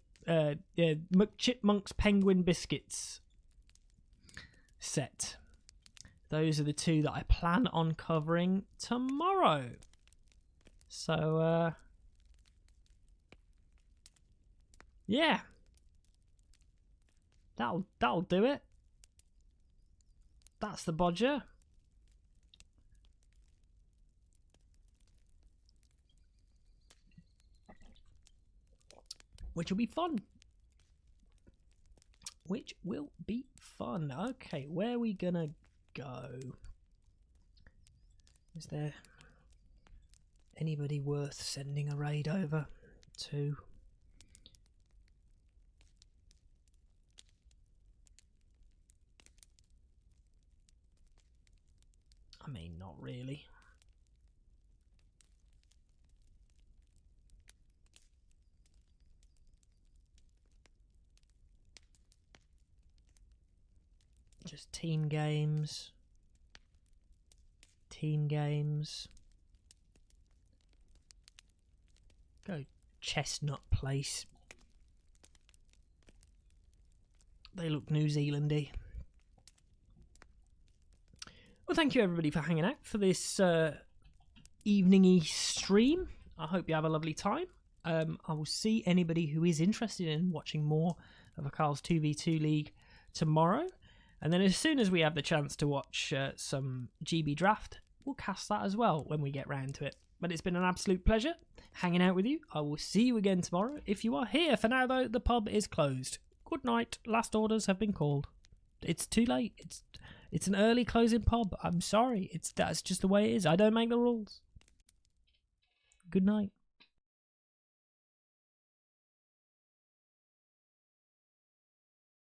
Chipmunks Penguin Biscuits set. Those are the 2 that I plan on covering tomorrow. So yeah, that'll do it. That's the bodger. Which will be fun. Okay, where are we gonna go? Is there anybody worth sending a raid over to? I mean, not really. Just team games. Go Chestnut Place. They look New Zealandy. Well, thank you everybody for hanging out for this evening-y stream. I hope you have a lovely time. I will see anybody who is interested in watching more of Akkals 2v2 League tomorrow. And then as soon as we have the chance to watch some GB Draft, we'll cast that as well when we get round to it. But it's been an absolute pleasure hanging out with you. I will see you again tomorrow if you are here. For now, though, the pub is closed. Good night. Last orders have been called. It's too late. It's an early closing pub. I'm sorry. That's just the way it is. I don't make the rules. Good night.